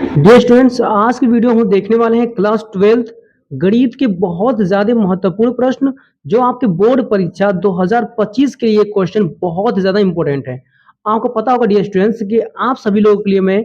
Dear students, आज की video हम देखने वाले हैं क्लास 12th गणित के बहुत ज़्यादा महत्वपूर्ण प्रश्न जो आपके बोर्ड परीक्षा 2025 के लिए क्वेश्चन बहुत ज़्यादा इंपॉर्टेंट है। आपको पता होगा डियर स्टूडेंट्स कि आप सभी लोगों के लिए मैं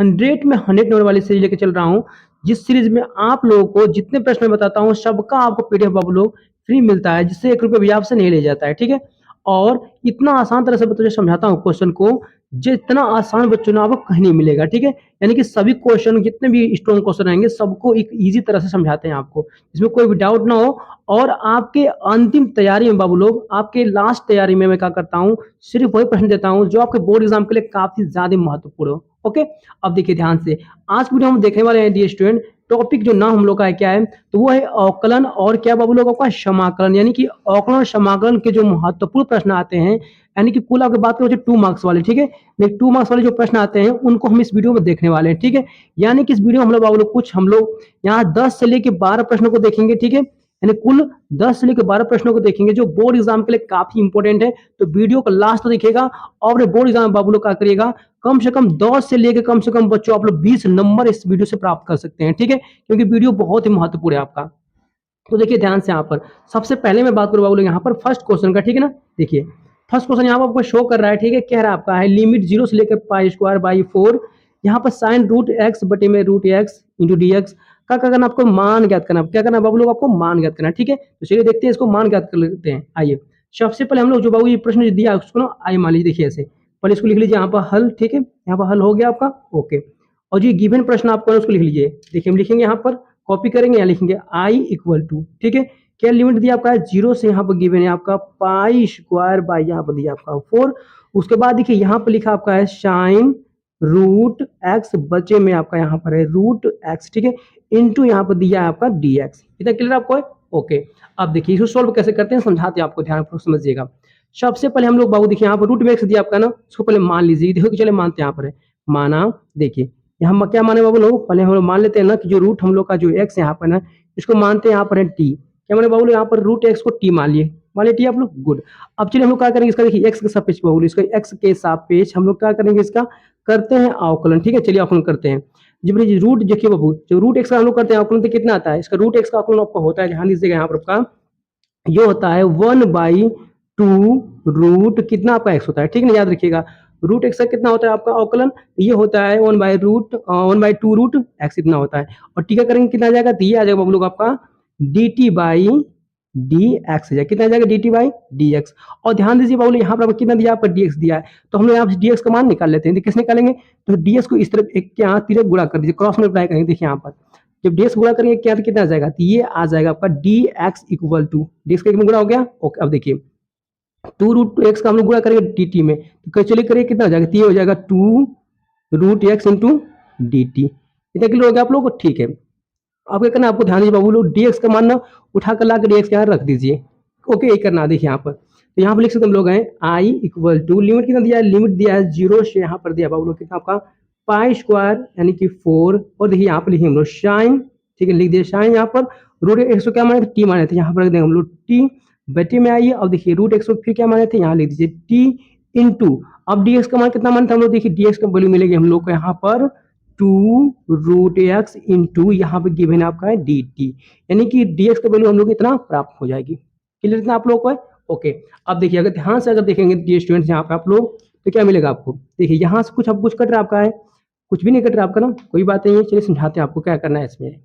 100 में 100 नंबर वाली सीरीज लेके चल रहा हूँ, जिस सीरीज में आप लोगों को जितने प्रश्न मैं बताता हूँ सबका आपको पीडीएफ आप लोग फ्री मिलता है, जिससे 1 रुपये भी आपसे नहीं ले जाता है। ठीक है, और इतना आसान तरह से मैं तुझे समझाता हूँ क्वेश्चन को, जितना आसान बच्चों ने आपको कहीं नहीं मिलेगा। ठीक है, यानी कि सभी क्वेश्चन जितने भी स्ट्रॉन्ग क्वेश्चन आएंगे सबको एक इजी तरह से समझाते हैं आपको, इसमें कोई भी डाउट ना हो। और आपके अंतिम तैयारी में बाबू लोग, आपके लास्ट तैयारी में मैं क्या करता हूँ, सिर्फ वही प्रश्न देता हूँ जो आपके बोर्ड एग्जाम के लिए काफी ज्यादा महत्वपूर्ण हो। ओके, अब देखिए ध्यान से, आज वीडियो हम देखने वाले हैं डियर स्टूडेंट। टॉपिक जो नाम हम लोग का है क्या है, तो वो है अवकलन और क्या बाबू लोग आपका समाकलन, यानी कि अवकलन और समाकलन के जो महत्वपूर्ण प्रश्न आते हैं, यानी कि कुल अगर बात करें 2 मार्क्स वाले। ठीक है, लेकिन 2 मार्क्स वाले जो प्रश्न आते हैं उनको हम इस वीडियो में देखने वाले हैं। ठीक है, यानी कि इस वीडियो में हम लोग यहाँ 10 से लेके 12 प्रश्नों को देखेंगे। ठीक है, यानी कुल 10 से लेकर 12 प्रश्नों को देखेंगे जो बोर्ड एग्जाम के लिए काफी इंपॉर्टेंट है। तो वीडियो को लास्ट तक देखिएगा और अपने बोर्ड एग्जाम बाबू लोग क्या करिएगा, कम से कम 10 से लेकर कम से कम बच्चों आप लोग 20 नंबर इस वीडियो से प्राप्त कर सकते हैं। ठीक है, क्योंकि वीडियो बहुत ही महत्वपूर्ण है आपका। तो देखिए ध्यान से, यहाँ पर सबसे पहले मैं बात करूँ बाबू लोग यहाँ पर फर्स्ट क्वेश्चन का। ठीक है ना, देखिए फर्स्ट क्वेश्चन यहाँ पर आपको शो कर रहा है। ठीक है, कह रहा है आपका है लिमिट 0 से लेकर पाई स्क्वायर बाई 4, यहाँ पर साइन रूट एक्स बटे में root x into d x का क्या करना, आपको मान ज्ञात करना। क्या करना बाबू लोग, आपको मान ज्ञात करना। ठीक है, तो चलिए देखते हैं इसको मान ज्ञात कर लेते हैं। आइए सबसे पहले हम लोग जो बाबू ये प्रश्न दिया उसको ना आइए मान लीजिए, देखिए ऐसे पहले इसको लिख लीजिए यहाँ पर हल। ठीक है, यहाँ पर हल हो गया आपका। ओके, और जो गिवन प्रश्न आपको है उसको लिख लीजिए। देखिए हम लिखेंगे यहाँ पर, कॉपी करेंगे, यहाँ लिखेंगे आई इक्वल टू, ठीक है, क्या लिमिट दिया आपका है 0 से, यहाँ पर गिवन है आपका पाई स्क्वायर बाई यहाँ पर दिया आपका 4। उसके बाद देखिए यहाँ पर लिखा आपका है साइन रूट एक्स बचे में आपका यहाँ पर है रूट एक्स। ठीक है, इंटू यहाँ पर दिया है आपका डी एक्स। इतना क्लियर आपको है? ओके, अब देखिए इसको सोल्व कैसे करते हैं समझाते हैं आपको, ध्यान समझिएगा। सबसे पहले हम लोग बाबू देखिए यहाँ पर रूट में एक्स दिया आपका ना, उसको पहले मान लीजिए। देखो कि चले मानते हैं, यहाँ पर है माना। देखिए यहाँ क्या माने बाबू लोग, पहले हम लोग मान लेते हैं ना कि जो रूट हम लोग का जो एक्स यहाँ पर ना, इसको मानते हैं यहाँ पर है टी। क्या माने बाबू यहाँ पर रूट एक्स को टी मान लिए, मान लिया टी आप लोग, गुड। अब चलिए हम लोग क्या करेंगे इसका, देखिए एक्स के सापेक्ष बाबू, इसका एक्स के सापेक्ष हम लोग क्या करेंगे, इसका करते हैं अवकलन। ठीक है, चलिए अवकलन करते हैं। जब रूट देखिए बाबू, जो रूट एक्स का हम लोग करते हैं अवकलन, तो कितना आता है इसका, रूट एक्स का अवकलन आपका होता है, ध्यान दीजिएगा यहाँ पर आपका ये होता है 1/2 रूट कितना आपका एक्स होता है। ठीक है ना, याद रखिएगा रूट एक्स का कितना होता है आपका अवकलन, ये होता है 1/2 रूट एक्स इतना होता है। और टीका करेंगे कितना आ जाएगा, तो ये आ जाएगा हम लोग आपका dt बाई डी एक्स जाएगा, कितना जाएगा dt बाई डी एक्स। और ध्यान दीजिए बाबू यहाँ पर कितना दिया, आपका dx दिया है, तो हम लोग यहाँ डी एक्स का मान निकाल लेते हैं। किस निकालेंगे, तो ds को इस तरफ एक के यहाँ तिरक गुणा कर दीजिए, क्रॉस मल्टीप्लाई करेंगे। देखिए यहाँ पर जब ds गुणा करेंगे क्या, तो कितना आ जाएगा, तो ये आ जाएगा आपका dx इक्वल टू dx का गुणा हो गया। ओके, अब देखिए 2 रूट एक्स का हम लोग गुणा करेंगे dt में, तो चलिए करिए कितना हो जाएगा, तो ये हो जाएगा 2 रूट एक्स इंटू dt। इतना क्लियर हो गया आप लोग? ठीक है, अब क्या करना आपको, ध्यान दीजिए बाबू लोग, dx का मान ना उठा कर ला कर dx के यहाँ रख दीजिए। ओके, ये करना देखिए यहाँ पर, तो यहाँ पर लिख सकते हम लोग हैं i इक्वल टू लिमिट कितना दिया है, लिमिट दिया है 0 से यहाँ पर दिया बाबू लोग कितना आपका पाई स्क्वायर यानी कि 4। और देखिए यहाँ पर लिखे हम लोग साइन, ठीक है, लिख दिए साइन। यहाँ पर रूट एक्स को क्या माने थे, टी माने थे, यहाँ पर रख देंगे हम लोग टी बेटे में आइए। अब देखिए रूट एक्स को फिर क्या माने थे, यहाँ लिख दीजिए टी इंटू, अब dx का मान कितना मानते हैं हम लोग, देखिए dx का वैल्यू मिलेगी हम लोग को यहाँ पर 2 रूट एक्स इंटू यहाँ पे गिवन आपका है dt, यानी कि dx का वैल्यू हम लोग इतना प्राप्त हो जाएगी। क्लियर इतना आप लोग को है? ओके, अब देखिए अगर ध्यान से अगर देखेंगे डियर स्टूडेंट्स यहाँ पे आप लोग, तो क्या मिलेगा आपको, देखिए यहाँ से कुछ अब कुछ कट रहा आपका है, कुछ भी नहीं कट रहा आपका ना, कोई बात नहीं है। चलिए समझाते हैं आपको क्या करना है इसमें।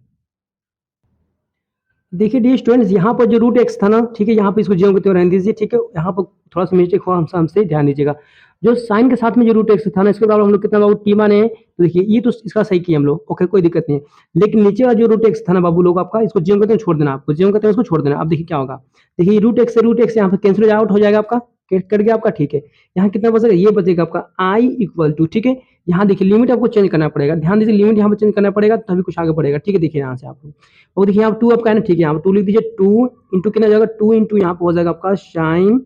देखिए डियर स्टूडेंट्स यहाँ पर जो रूट एक्स था ना, ठीक है, यहाँ पे इसको जीरो करते रहने दीजिए। ठीक है, यहाँ पर थोड़ा सा मिस्टेक हुआ हमसे ध्यान दीजिएगा। जो साइन के साथ में जो रूट एक्स था ना, इसके बाद हम लोग कितना बाबू टी माने हैं, तो देखिए ये तो इसका सही किया हम लोग। ओके, कोई दिक्कत नहीं है, लेकिन नीचे का जो रूट एक्स था ना बाबू लोग आपका, इसको जीरो करते हैं छोड़ देना, आपको जीरो करते हैं इसको छोड़ देना। अब देखिए क्या होगा, देखिए रूट एक्स से रूट एक्स यहाँ पर कैंसिल आउट हो जाएगा आपका, कट गया आपका। ठीक है, यहाँ कितना बचेगा, ये बचेगा आपका आई इक्वल टू, ठीक है, यहाँ देखिए लिमिट आपको चेंज करना पड़ेगा, ध्यान दीजिए लिमिट यहाँ पर चेंज करना पड़ेगा तभी कुछ आगे बढ़ेगा। ठीक है, देखिए यहाँ से आप और देखिए यहाँ 2 आपका है ना, ठीक है, यहाँ पर 2 लिख दीजिए, 2 इंटू कितना हो जाएगा, 2 इंटू यहाँ पर हो जाएगा आपका साइन,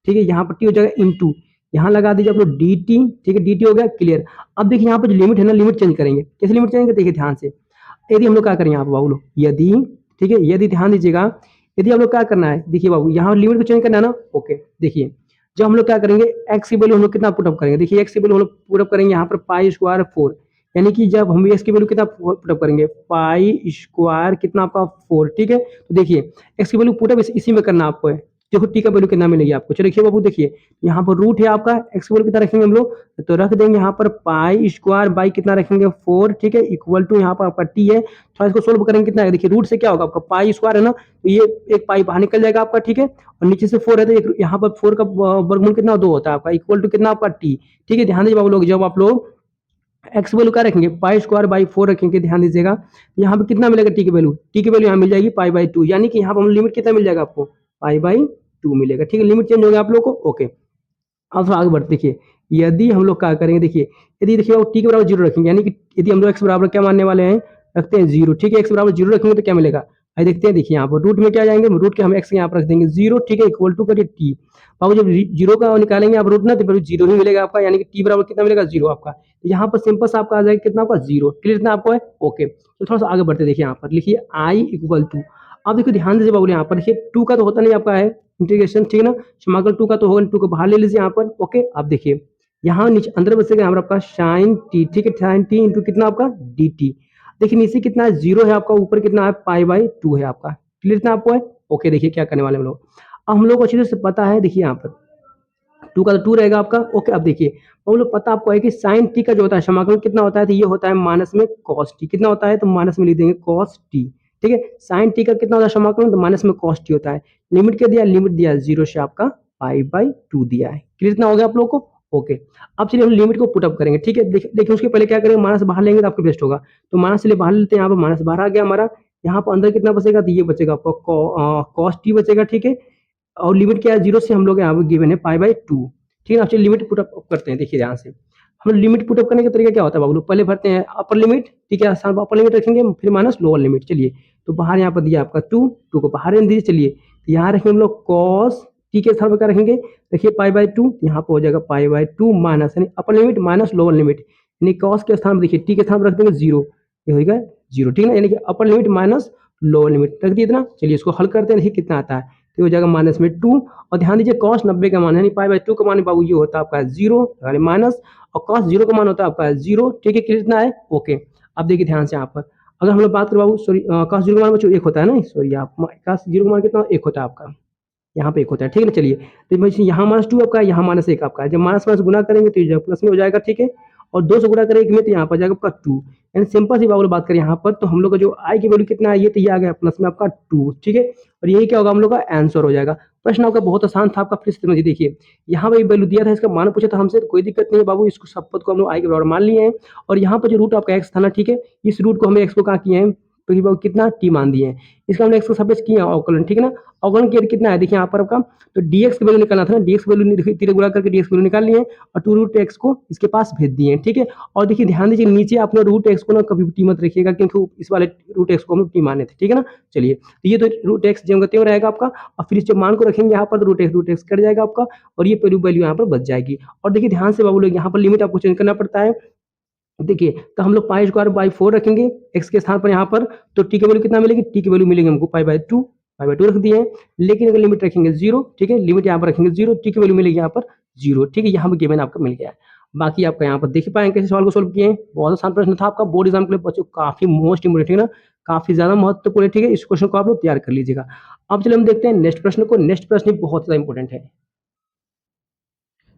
ठीक है, यहाँ पर टी हो जाएगा इंटू यहाँ लगा दीजिए आप लोग डी टी। ठीक है, डी टी हो गया क्लियर। अब देखिए यहाँ पर जो लिमिट है ना, लिमिट चेंज करेंगे, कैसे लिमिट चेंज करेंगे, देखिए ध्यान से, यदि हम लोग क्या करें यहाँ पर बाबू लोग, यदि, ठीक है, यदि ध्यान दीजिएगा, यदि हम लोग क्या करना है, देखिए बाबू यहाँ लिमिट को चेंज करना है ना। ओके, देखिए जब हम लोग क्या करेंगे, एक्स की वैल्यू हम लोग कितना पुटअप करेंगे, देखिए एक्स की वैल्यू हम लोग पुटअप करेंगे यहाँ पर पाई स्क्वायर 4, यानी कि जब हम एक्स की वैल्यू कितना पुटअप करेंगे, पाई स्क्वायर कितना आपका 4, ठीक है। तो देखिए एक्स की वैल्यू पुटअप इसी में करना आपको है। देखो टी का वैल्यू कितना मिलेगी आपको, चलो देखिए बाबू, देखिए यहाँ पर रूट है आपका, एक्स की वैल्यू कितना रखेंगे हम लोग, तो रख देंगे यहाँ पर पाई स्क्वायर बाई कितना रखेंगे 4, ठीक है, इक्वल टू यहाँ पर आपका टी है। थोड़ा इसको सोल्व करेंगे कितना है, देखिए रूट से क्या होगा आपका पाई स्क्वायर है ना, तो ये एक पाई बाहर निकल जाएगा आपका, ठीक है, और नीचे से 4 है तो यहाँ पर 4 का वर्गमूल कितना 2 होता है आपका, इक्वल टू कितना आपका टी, ठीक है। ध्यान दीजिए बाबू लोग, जब आप लोग एक्स वैल्यू क्या रखेंगे, पाई स्क्वायर बाई 4 रखेंगे, ध्यान दीजिएगा यहाँ पे कितना मिलेगा टी की वैल्यू, टी की वैल्यू यहाँ मिल जाएगी पाई बाई 2, यानी कि यहाँ पर हम लिमिट कितना मिल जाएगा आपको, पाई बाई 2 मिलेगा, ठीक है। लिमिट चेंज हो गया आप लोग को, ओके। अब थोड़ा आगे बढ़ते देखिए, यदि हम लोग क्या करेंगे, देखिए यदि देखिए टी के बराबर जीरो रखेंगे, यानी कि यदि हम लोग एक्स बराबर क्या मानने वाले हैं, रखते हैं जीरो, ठीक है, एक्स बराबर जीरो रखेंगे तो क्या मिलेगा, आइए देखते हैं। देखिए यहाँ पर रूट में क्या जाएंगे, रूट के हम एक्स यहाँ पर रख देंगे जीरो, ठीक है, इक्वल टू करिए टी। बाबू जब जीरो का निकालेंगे आप रूट ना, तो जीरो ही मिलेगा आपका, यानी कि टी बराबर कितना मिलेगा जीरो आपका। तो यहाँ पर सिंपल सा आपका आ जाएगा कितना आपका जीरो, क्लियर इतना आपको है, ओके। तो थोड़ा सा आगे बढ़ते देखिए, यहाँ पर लिखिए आई इक्वल टू, अब देखिए ध्यान दीजिए बाबू, यहाँ पर देखिए टू का तो होता नहीं आपका है इंटीग्रेशन, ठीक है ना, समाकल टू का तो होगा, टू को बाहर ले लीजिए यहाँ पर, ओके। अब देखिए यहाँ नीचे अंदर बचेगा हमारा आपका साइन टी, ठीक है, साइन टी इंटू कितना आपका डी टी। देखिए नीचे कितना है जीरो है आपका, ऊपर कितना है पाई बाई 2 है आपका, क्लियर इतना आपको है, ओके। देखिए क्या करने वाले हम लोग, अब हम लोग को अच्छी तरह से पता है, देखिए यहाँ पर टू का तो टू रहेगा आपका, ओके। अब देखिए हम लोग पता आपको है कि साइन टी का जो होता है समाकलन कितना होता है, तो ये होता है माइनस में कॉस टी, कितना होता है तो माइनस में लिख देंगे कॉस टी, ठीक है। साइन टी का कितना होता है समाकलन, तो माइनस में कॉस टी होता है। लिमिट क्या दिया, लिमिट दिया जीरो से आपका पाई बाई 2 दिया है, क्लियर इतना हो गया आप लोग को, ओके। अब चलिए हम लिमिट को पुट अप करेंगे, ठीक है। देखिए उसके पहले क्या करेंगे, माइनस बाहर लेंगे तो आपको बेस्ट होगा, तो माइनस चलिए बाहर लेते हैं, यहाँ पर माइनस बाहर आ गया हमारा, यहाँ पर अंदर कितना बचेगा, तो ये बचेगा आपका कॉस टी बचेगा, ठीक है। और लिमिट क्या है, जीरो से हम लोग यहाँ पर गिवन है पाई बाई 2, ठीक है। अब चलिए लिमिट पुट अप करते हैं, देखिए ध्यान से हम लोग लिमिट पुट अप करने का तरीका क्या होता है बाबू लोग, पहले भरते हैं अपर लिमिट, ठीक है, अपर लिमिट रखेंगे, फिर माइनस लोअर लिमिट, चलिए। तो बाहर यहाँ पर दिया आपका टू, टू को बाहर रहने दीजिए, चलिए। तो यहाँ रखेंगे हम लोग कॉस टी के स्थान पर क्या रखेंगे, देखिए पाई बाई 2, यहाँ पर हो जाएगा पाई बाई 2 माइनस, यानी upper limit minus lower limit, यानी कॉस के स्थान पर देखिए टी के स्थान पर रख देंगे जीरो, ये होगा जीरो, ठीक है ना, यानी कि upper limit minus lower limit रख दिए इतना। चलिए इसको हल करते हैं, देखिए कितना आता है, तो हो जाएगा माइनस में 2, और ध्यान दीजिए कॉस 90 का मान, यानी पाई बाई 2 का मान बाबू ये होता है आपका जीरो, माइनस, और कॉस जीरो का मान होता है आपका जीरो, ठीक है, कितना है, ओके। अब देखिए ध्यान से यहाँ पर अगर हम लोग बात करें बाबू, सॉरी कॉस जीरो का मान बच्चों एक होता है ना, सॉरी आप कॉस जीरो का मान कितना एक होता है आपका, यहाँ पे एक होता है, ठीक है ना, चलिए। तो यहाँ माइनस 2 आपका है, यहाँ माइनस 1 आपका है, जब माइनस माइनस गुना करेंगे तो ये प्लस में हो जाएगा, ठीक है। और 2 से गुना करेंगे तो यहाँ पर जाएगा आपका 2, यानी सिंपल सी बात करें यहाँ पर, तो हम लोग का जो आई की वैल्यू कितना है, ये तो ये आ गया प्लस में आपका 2, ठीक है। और यही क्या होगा हम लोग का आंसर हो जाएगा। प्रश्न आपका बहुत आसान था आपका, फिर समझिए, देखिए यहाँ पर वैल्यू दिया था, इसका मान पूछा था हमसे, तो कोई दिक्कत नहीं है बाबू, इसको सब पद को हम लोग आई के बराबर मान लिए हैं। और यहाँ पर जो रूट आपका एक्स था ना, ठीक है, इस रूट को हमें एक्स को कहाँ किए हैं, तो कितना टी मान दिए हैं, इसका हमने एक्स को सब्सिट्यूट किया अवकलन, ठीक है ना। अवकलन की कितना है, देखिए यहाँ पर आपका, तो dx की वैल्यू निकालना था ना, dx की वैल्यू तीर गुणा करके dx की वैल्यू निकाल लिए, और 2 रूट एक्स को इसके पास भेज दिए, ठीक है। और देखिए ध्यान दीजिए नीचे आपने रूट एक्स को ना कभी टी मत रखिएगा, क्योंकि इस वाले रूट एक्स को हम टी माने थे, ठीक है ना। चलिए तो ये तो रूट एक्स जो त्यों रहेगा आपका, और फिर इस जो मान को रखेंगे यहाँ पर, तो रूट एक्स कट जाएगा आपका, और ये वैल्यू यहाँ पर बच जाएगी। और देखिए ध्यान से बाबू लोग, यहाँ पर लिमिट आपको चेंज करना पड़ता है, देखिए तो हम लोग पाई स्क्वायर बाई 4 रखेंगे एक्स के स्थान पर यहाँ पर, तो टी की वैल्यू कितना मिलेगी, टी की वैल्यू मिलेगी हमको पाई बाई 2, पाई बाई 2 रख दिए हैं। लेकिन अगर लिमिट रखेंगे जीरो, ठीक है, लिमिट यहाँ पर रखेंगे जीरो, टी की वैल्यू मिलेगी यहाँ पर जीरो, ठीक है, यहाँ पर गिवन आपका मिल गया है। बाकी आपका यहाँ पर देख पाएंगे कैसे सवाल को सोल्व किए हैं, बहुत आसान प्रश्न था आपका, बोर्ड एग्जाम के लिए बच्चों काफी मोस्ट इंपोर्टेंट है ना, काफी ज्यादा महत्वपूर्ण है, ठीक है। इस क्वेश्चन को आप लोग तैयार कर लीजिएगा। अब चलिए हम देखते हैं नेक्स्ट प्रश्न को, नेक्स्ट प्रश्न बहुत ज्यादा इंपॉर्टेंट है।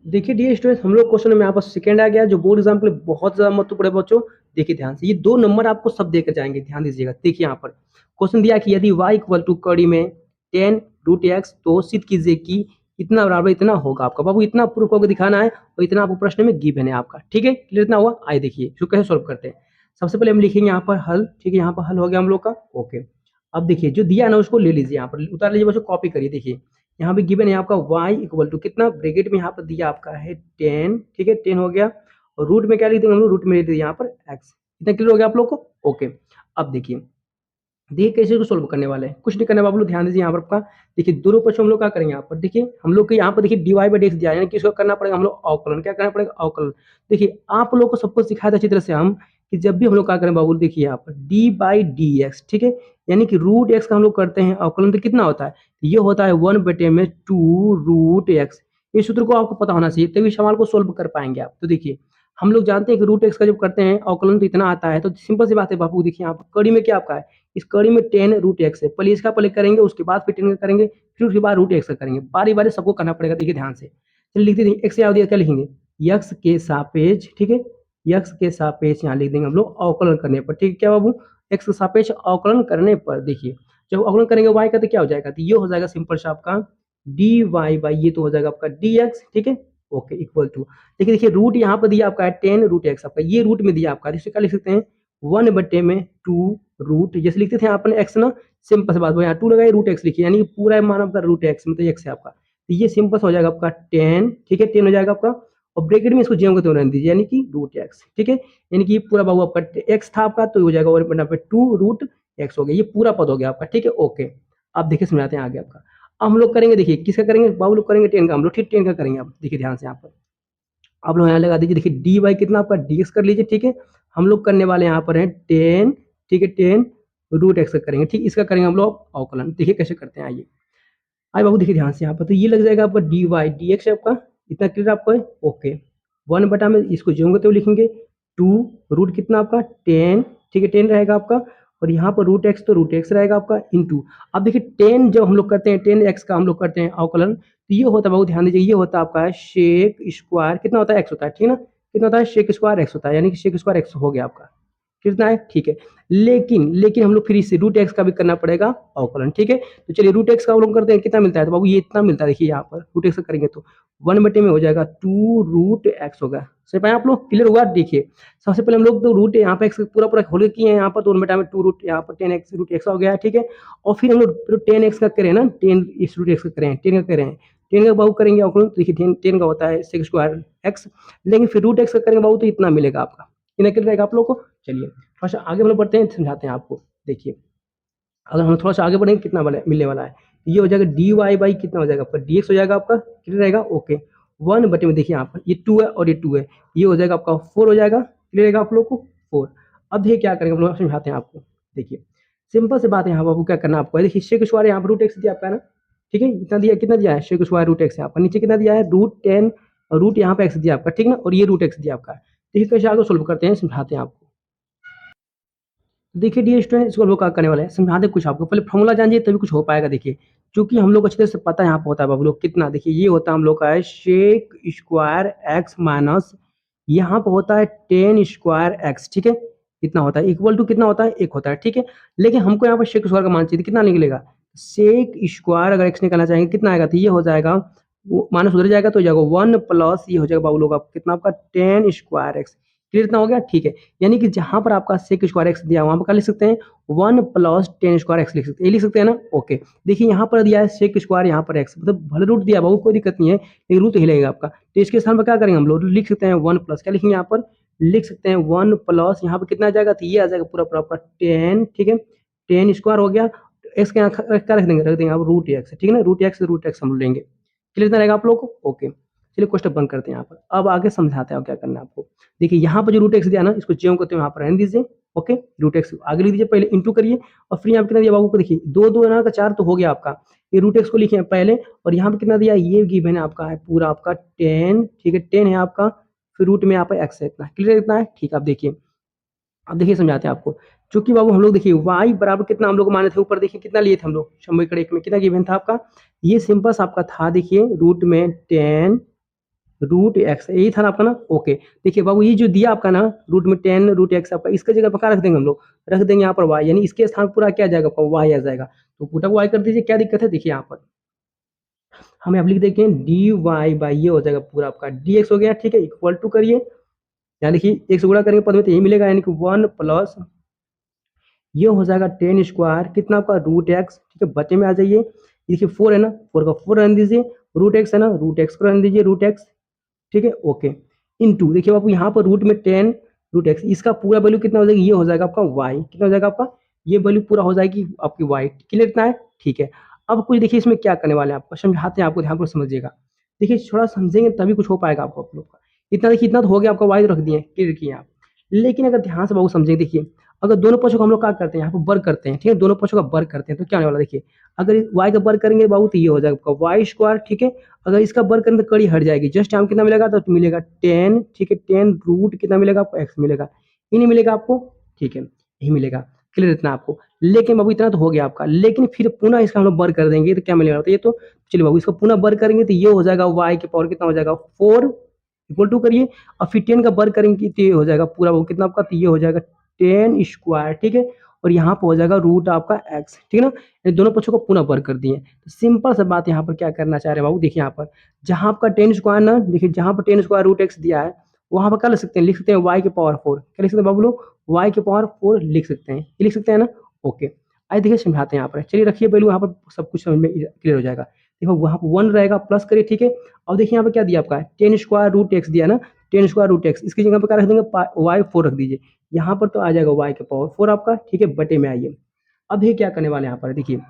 देखिए डियर स्टूडेंट्स, हम लोग क्वेश्चन में यहाँ पर सेकंड आ गया, जो बोर्ड एग्जाम के लिए बहुत ज्यादा महत्वपूर्ण है बच्चों। देखिए ध्यान से, ये 2 नंबर आपको सब देकर जाएंगे, ध्यान दीजिएगा। देखिए यहाँ पर क्वेश्चन दिया कि यदि y इक्वल टू कड़ी में 10 रूट एक्स, तो सिद्ध कीजिए कि इतना बराबर इतना होगा आपका। बाबू इतना प्रूफ होकर दिखाना है, और इतना आपको प्रश्न में गिवन है आपका, ठीक है, क्लियर इतना हुआ। आइए देखिए इसको कैसे सोल्व करते हैं। सबसे पहले हम लिखेंगे यहाँ पर हल, ठीक है, यहाँ पर हल हो गया हम लोग का, ओके। अब देखिए जो दिया है ना उसको ले लीजिए, यहाँ पर उतार लीजिए बच्चों, कॉपी करिए। देखिए यहाँ पे गिवन है आपका y इक्वल टू कितना, ब्रैकेट में यहाँ पर दिया आपका है 10, ठीक है, 10 हो गया, और रूट में क्या लिख देंगे हम लोग, रूट में लिख देंगे यहाँ पर x। इतना क्लियर हो गया आप लोग को, ओके। अब देखिए कैसे इसको सोल्व करने वाले हैं, कुछ नहीं करने वाले, आप लोग ध्यान दीजिए यहाँ पर आपका। देखिए दोनों पक्ष हम लोग क्या करेंगे, यहाँ पर देखिए हम लोग के यहाँ पर देखिए d y by d x दिया है, यानी कि इसको करना पड़ेगा हम लोग अवकलन, क्या करना पड़ेगा अवकलन। देखिए आप लोग को सबको सिखाया था अच्छी तरह से हम, कि जब भी हम लोग क्या करें बाबू, देखिए यहाँ पर डी बाई डी एक्स, ठीक है, यानी कि रूट एक्स का हम लोग करते हैं अवकलन, तो कितना होता है, ये होता है 1/2 रूट एक्स। इस सूत्र को आपको पता होना चाहिए, तभी सवाल को सोल्व कर पाएंगे आप। तो देखिए हम लोग जानते हैं कि रूट एक्स का जब करते हैं अवकलन तो इतना आता है, तो सिंपल सी बात है बाबू, देखिए यहाँ पर कड़ी में क्या आपका है, इस कड़ी में टेन रूट एक्स है, पहले इसका पहले करेंगे, उसके बाद फिर टेन का करेंगे, फिर उसके बाद रूट एक्स का करेंगे, बारी बारी सबको करना पड़ेगा। देखिए ध्यान से, चलिए लिखते हैं, एक्स यहाँ दिया क्या लिखेंगे, यक्स के सापेक्ष, ठीक है, यक्स के सापेक्ष यहाँ लिख देंगे हम लोग अवकलन करने पर, ठीक है क्या बाबू, एक्स के सापेक्ष अवकलन करने पर देखिए जब अवकलन करेंगे वाई का तो क्या हो जाएगा, तो ये हो जाएगा सिंपल सा आपका डी वाई बाई ये तो हो जाएगा आपका डी एक्स, ठीक है, ओके, इक्वल टू, देखिए देखिए रूट यहाँ पर दिया आपका है टेन रूट एक्स, आपका ये रूट में दिया आपका, इसे क्या लिख सकते हैं, वन बटे में टू रूट, जैसे लिखते थे आपने एक्स ना, सिंपल से बात हो, यहाँ टू लगाए रूट एक्स लिखिए, यानी पूरा मान आपका रूट एक्स मतलब एक्स है आपका, तो ये सिंपल हो जाएगा आपका टेन, ठीक है, टेन हो जाएगा आपका, और ब्रैकेट में इसको जेम करते रहने दीजिए, यानी कि रूट एक्स, ठीक है, यानी कि पूरा बाबू आपका एक्स था आपका, तो हो जाएगा वन बटा पे टू रूट एक्स हो गया, ये पूरा पद हो गया आपका, ठीक है, ओके। अब देखिए समझाते हैं आगे आपका, अब हम लोग करेंगे, देखिए किसका करेंगे बाबू, लोग करेंगे टेन का, हम लोग ठीक टेन का करेंगे, आप देखिए ध्यान से यहाँ पर आप लोग यहाँ लगा दीजिए, देखिए डी वाई कितना आपका डी एक्स कर लीजिए, ठीक है, हम लोग करने वाले यहाँ पर है टेन, ठीक है, टेन रूट एक्स का करेंगे, ठीक, इसका करेंगे हम लोग अवकलन, देखिए कैसे करते हैं, आइए आइए बाबू देखिए ध्यान से यहाँ पर, तो ये लग जाएगा आपका डी वाई डी एक्स है आपका, इतना क्लियर आपको है, ओके, वन बटा में इसको जो होंगे तो लिखेंगे टू रूट कितना आपका टेन, ठीक है, टेन रहेगा आपका, और यहाँ पर रूट एक्स तो रूट एक्स रहेगा आपका इंटू, अब देखिए टेन जब हम लोग करते हैं टेन एक्स का हम लोग करते हैं अवकलन, तो ये होता है बहुत ध्यान दीजिए, ये होता है आपका है शेक स्क्वायर कितना होता है एक्स होता है, ठीक है ना, कितना होता है शेक स्क्वायर एक्स होता है, यानी कि शेक स्क्वायर एक्स हो गया आपका, कितना है, ठीक है, लेकिन लेकिन हम लोग फिर इससे रूट एक्स का भी करना पड़ेगा अवकलन, ठीक है, तो चलिए रूट एक्स का अवकलन करते हैं, कितना मिलता है, तो बाबू ये इतना मिलता है, देखिए यहाँ पर रूट एक्स का करेंगे तो वन बटे में हो जाएगा टू रूट एक्स होगा, सही पाए आप लोग, क्लियर हुआ, देखिए सबसे पहले हम लोग तो रूट यहाँ पे एक्स पूरा पूरा खोल किए हैं यहाँ पर, तो वन बटा में टू रूट यहाँ पर टेन एक्स रूट एक्स हो गया है, ठीक है, और फिर हम लोग टेन एक्स का करें ना, टेन इस रूट एक्स का करें, टेन का करें, टेन का बाबू करेंगे अवकलन, तो देखिए टेन टेन का होता है सेक स्क्वायर एक्स, लेकिन फिर रूट एक्स का करेंगे बाबू तो इतना मिलेगा आपका, इतना क्लियर रहेगा आप लोग को, चलिए थोड़ा सा आगे हम लोग बढ़ते हैं, समझाते हैं आपको, देखिए अगर हम थोड़ा सा आगे बढ़ेंगे कितना वाला मिलने वाला है, ये हो जाएगा डी वाई बाई कितना हो जाएगा आपका डी एक्स हो जाएगा आपका, क्लियर रहेगा, ओके, वन बटे में देखिए यहाँ पर ये टू है और ये टू है, ये हो जाएगा आपका फोर हो जाएगा, क्लियर रहेगा आप लोग को, फोर। अब देखिए क्या करेंगे हम लोग समझाते हैं आपको, देखिए सिंपल से बात है, यहाँ पर आपको क्या करना आपको है, देखिए शेक स्क्वायर यहाँ पर रूट एक्स दिया आपका ना, ठीक है, इतना दिया, कितना दिया है शेक स्क्वायर रूट एक्स है आपका, नीचे कितना दिया है रूट टेन और रूट यहाँ पे एक्स दिया आपका, ठीक ना, और ये रूट एक्स दिया आपका, देखिए कैसे आगे सोल्व करते हैं समझाते हैं आपको, देखिए डियर स्टूडेंट इसको हम लोग क्या करने वाले हैं, समझा दे कुछ आपको, पहले फॉर्मूला जानिए तभी कुछ हो पाएगा, देखिए क्योंकि हम लोग अच्छे तरह से पता है यहाँ पे होता है बाबू लोग कितना, देखिए ये होता है हम लोग का है शेक स्क्वायर एक्स माइनस यहाँ पे होता है टेन स्क्वायर एक्स, ठीक है, कितना होता है इक्वल टू कितना होता है एक होता है, ठीक है, लेकिन हमको यहाँ पर शेक स्क्वायर का मान चाहिए, कितना निकलेगा, शेक स्क्वायर अगर एक्स निकालना चाहेंगे कितना आएगा, तो ये हो जाएगा माइनस उधर जाएगा तो हो जाएगा वन प्लस ये हो जाएगा बाबू लोग आप कितना आपका टेन स्क्वायर एक्स, क्लियर इतना हो गया, ठीक है, यानी कि जहां पर आपका सेक स्क्वायर एक्स दिया वहां पर क्या लिख सकते हैं one plus ten square x लिख सकते हैं, ये लिख सकते हैं ना, ओके, देखिए यहाँ पर दिया है सेक स्क्वायर यहाँ पर एक्स, मतलब भले रूट दिया बाबू कोई दिक्कत नहीं है, लेकिन रूट ही लगेगा आपका, तो इसके स्थान पर क्या करेंगे हम लोग लिख सकते हैं वन प्लस क्या लिखेंगे यहाँ पर, लिख सकते हैं वन प्लस यहाँ पर कितना आ जाएगा, तो ये आ जाएगा पूरा पूरा आपका टेन, ठीक है, टेन स्क्वायर हो गया, एक्स के यहाँ क्या रख देंगे आप रूट एक्स, ठीक है ना, रूट एक्स हम लेंगे, क्लियर इतना रहेगा आप लोग को, ओके, चलिए क्वेश्चन बंद करते हैं यहाँ पर, अब आगे समझाते हैं क्या करना है आपको, देखिए यहाँ पर जो रूट एक्स दिया ना इसको जेम करते हैं यहाँ पर रहने दीजिए, ओके, रूट एक्स आगे लिख दीजिए, पहले इंटू करिए, और फिर यहाँ पे कितना दिया बाबू को, देखिए दो दो ना का चार तो हो गया आपका, ये रूट एक्स को लिखे पहले, और यहाँ पे कितना दिया ये गिवन है आपका है पूरा आपका टेन, ठीक है, टेन है आपका, फिर रूट में यहाँ पे एक्स है इतना, क्लियर इतना है, ठीक है, आप देखिए अब देखिए समझाते हैं आपको, चूंकि बाबू हम लोग देखिए y बराबर कितना हम लोग माने थे ऊपर, देखिए कितना लिए थे हम लोग समीकरण एक में कितना गिवन था आपका, ये सिंपल सा आपका था, देखिए रूट में टेन रूट एक्स यही था ना आपका ना, ओके, देखिए बाबू ये जो दिया आपका ना रूट में टेन रूट एक्स आपका, इसका जगह पर क्या रख देंगे हम लोग, रख देंगे यहाँ पर वाई, यानी इसके स्थान पूरा क्या आ जाएगा आपका वाई आ जाएगा, तो पुटअप वाई कर दीजिए, क्या दिक्कत है, देखिए यहाँ पर हमें अब लिख देंगे डी वाई बाई ये हो जाएगा पूरा आपका डी एक्स हो गया, ठीक है, इक्वल टू करिए, यहाँ देखिए एक से गुणा करेंगे पद में तो यही मिलेगा, यानी कि वन प्लस ये हो जाएगा टेन स्क्वायर कितना आपका रूट एक्स, ठीक है, बचे में आ जाइए, देखिए फोर है ना, फोर का फोर रहने दीजिए, रूट एक्स है ना, रूट एक्स को रहने दीजिए रूट एक्स, ठीक है, ओके, इनटू देखिए बाबू यहाँ पर रूट में टेन रूट एक्स, इसका पूरा वैल्यू कितना हो जाएगा, ये हो जाएगा आपका वाई, कितना हो जाएगा आपका, ये वैल्यू पूरा हो जाएगी आपकी वाई, क्लियर इतना है, ठीक है, अब कुछ देखिए इसमें क्या करने वाले हैं आपको समझाते हैं, आपको ध्यान पर समझिएगा, देखिए थोड़ा समझेंगे तभी कुछ हो पाएगा आपको आप लोग का, इतना देखिए इतना तो हो गया आपका वाई रख दिए क्लियर किए आप, लेकिन अगर ध्यान से बाबू समझेंगे, देखिए अगर दोनों पक्षों को हम लोग क्या करते हैं, यहाँ पर वर्ग करते हैं, ठीक है, दोनों पक्षों का वर्ग करते हैं तो क्या होने वाला देखिए, अगर y का वर्ग करेंगे बाबू तो ये हो जाएगा आपका वाई स्क्वायर, ठीक है। अगर इसका वर्ग करेंगे तो कड़ी हट जाएगी, जस्ट यहाँ कितना मिलेगा तो मिलेगा 10, ठीक है, 10 रूट कितना मिलेगा आपको, x मिलेगा, ये नहीं मिलेगा आपको, ठीक है, यही मिलेगा। क्लियर इतना आपको। लेकिन बाबू इतना तो हो गया आपका, लेकिन फिर पुनः इसका हम लोग वर्ग कर देंगे तो क्या मिलेगा, तो ये तो चलिए बाबू इसको पुनः वर्ग करेंगे तो ये हो जाएगा y की पावर कितना हो जाएगा 4 इक्वल टू करिए, और फिर 10 का वर्ग करेंगे तो ये हो जाएगा पूरा वो कितना आपका, तो ये हो जाएगा 10 स्क्वायर, ठीक है, और यहाँ पर हो जाएगा रूट आपका x, ठीक है ना। ये दोनों पक्षों को पुनः वर्ग कर दिए। तो सिंपल सा बात यहाँ पर क्या करना चाह रहे हैं बाबू, देखिए यहाँ पर जहाँ आपका 10 स्क्वायर ना, देखिए जहाँ पर 10 स्क्वायर रूट x दिया है वहाँ पर क्या लिख सकते हैं, लिख सकते हैं y के पावर 4, क्या लिख सकते हैं बाबू लोग, y के पावर 4 लिख सकते हैं, ये लिख सकते हैं ना। ओके, आइए देखिए समझाते हैं यहाँ पर, चलिए रखिए वैल्यू, यहाँ पर सब कुछ समझ में क्लियर हो जाएगा। देखो वहाँ पर 1 रहेगा, प्लस करिए, ठीक है। और देखिए यहाँ पर क्या दिया आपका, 10 स्क्वायर रूट x दिया ना, 10 स्क्वायर रूट x, इसकी जगह पर क्या रख देंगे, y 4 रख दीजिए, यहाँ पर तो आ जाएगा y के पावर 4 आपका, ठीक है, बटे में आइए। अब ये क्या करने वाले हैं यहाँ पर देखिए,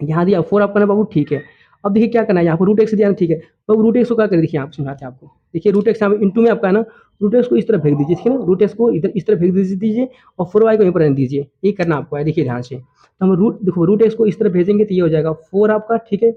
यहाँ दिया 4 आपका ना बाबू, ठीक है। अब देखिए क्या करना है, यहाँ पर रूट एक्स दिया ना, ठीक है। तो रूट एक्स को क्या करें, देखिए आप समझाते हैं आपको, देखिए रूट एक्स यहाँ पे इंटू में आपका है ना, रूट एक्स को इस तरफ फेंक दीजिए, ठीक है ना, रूट एक्स को इधर इस तरफ फेंक दीजिए और 4y को यहीं पर रहने दीजिए, ये करना आपको है, देखिए ध्यान से। तो हम रूट देखो रूट एक्स को इस तरफ भेजेंगे तो ये हो जाएगा 4 आपका, ठीक है,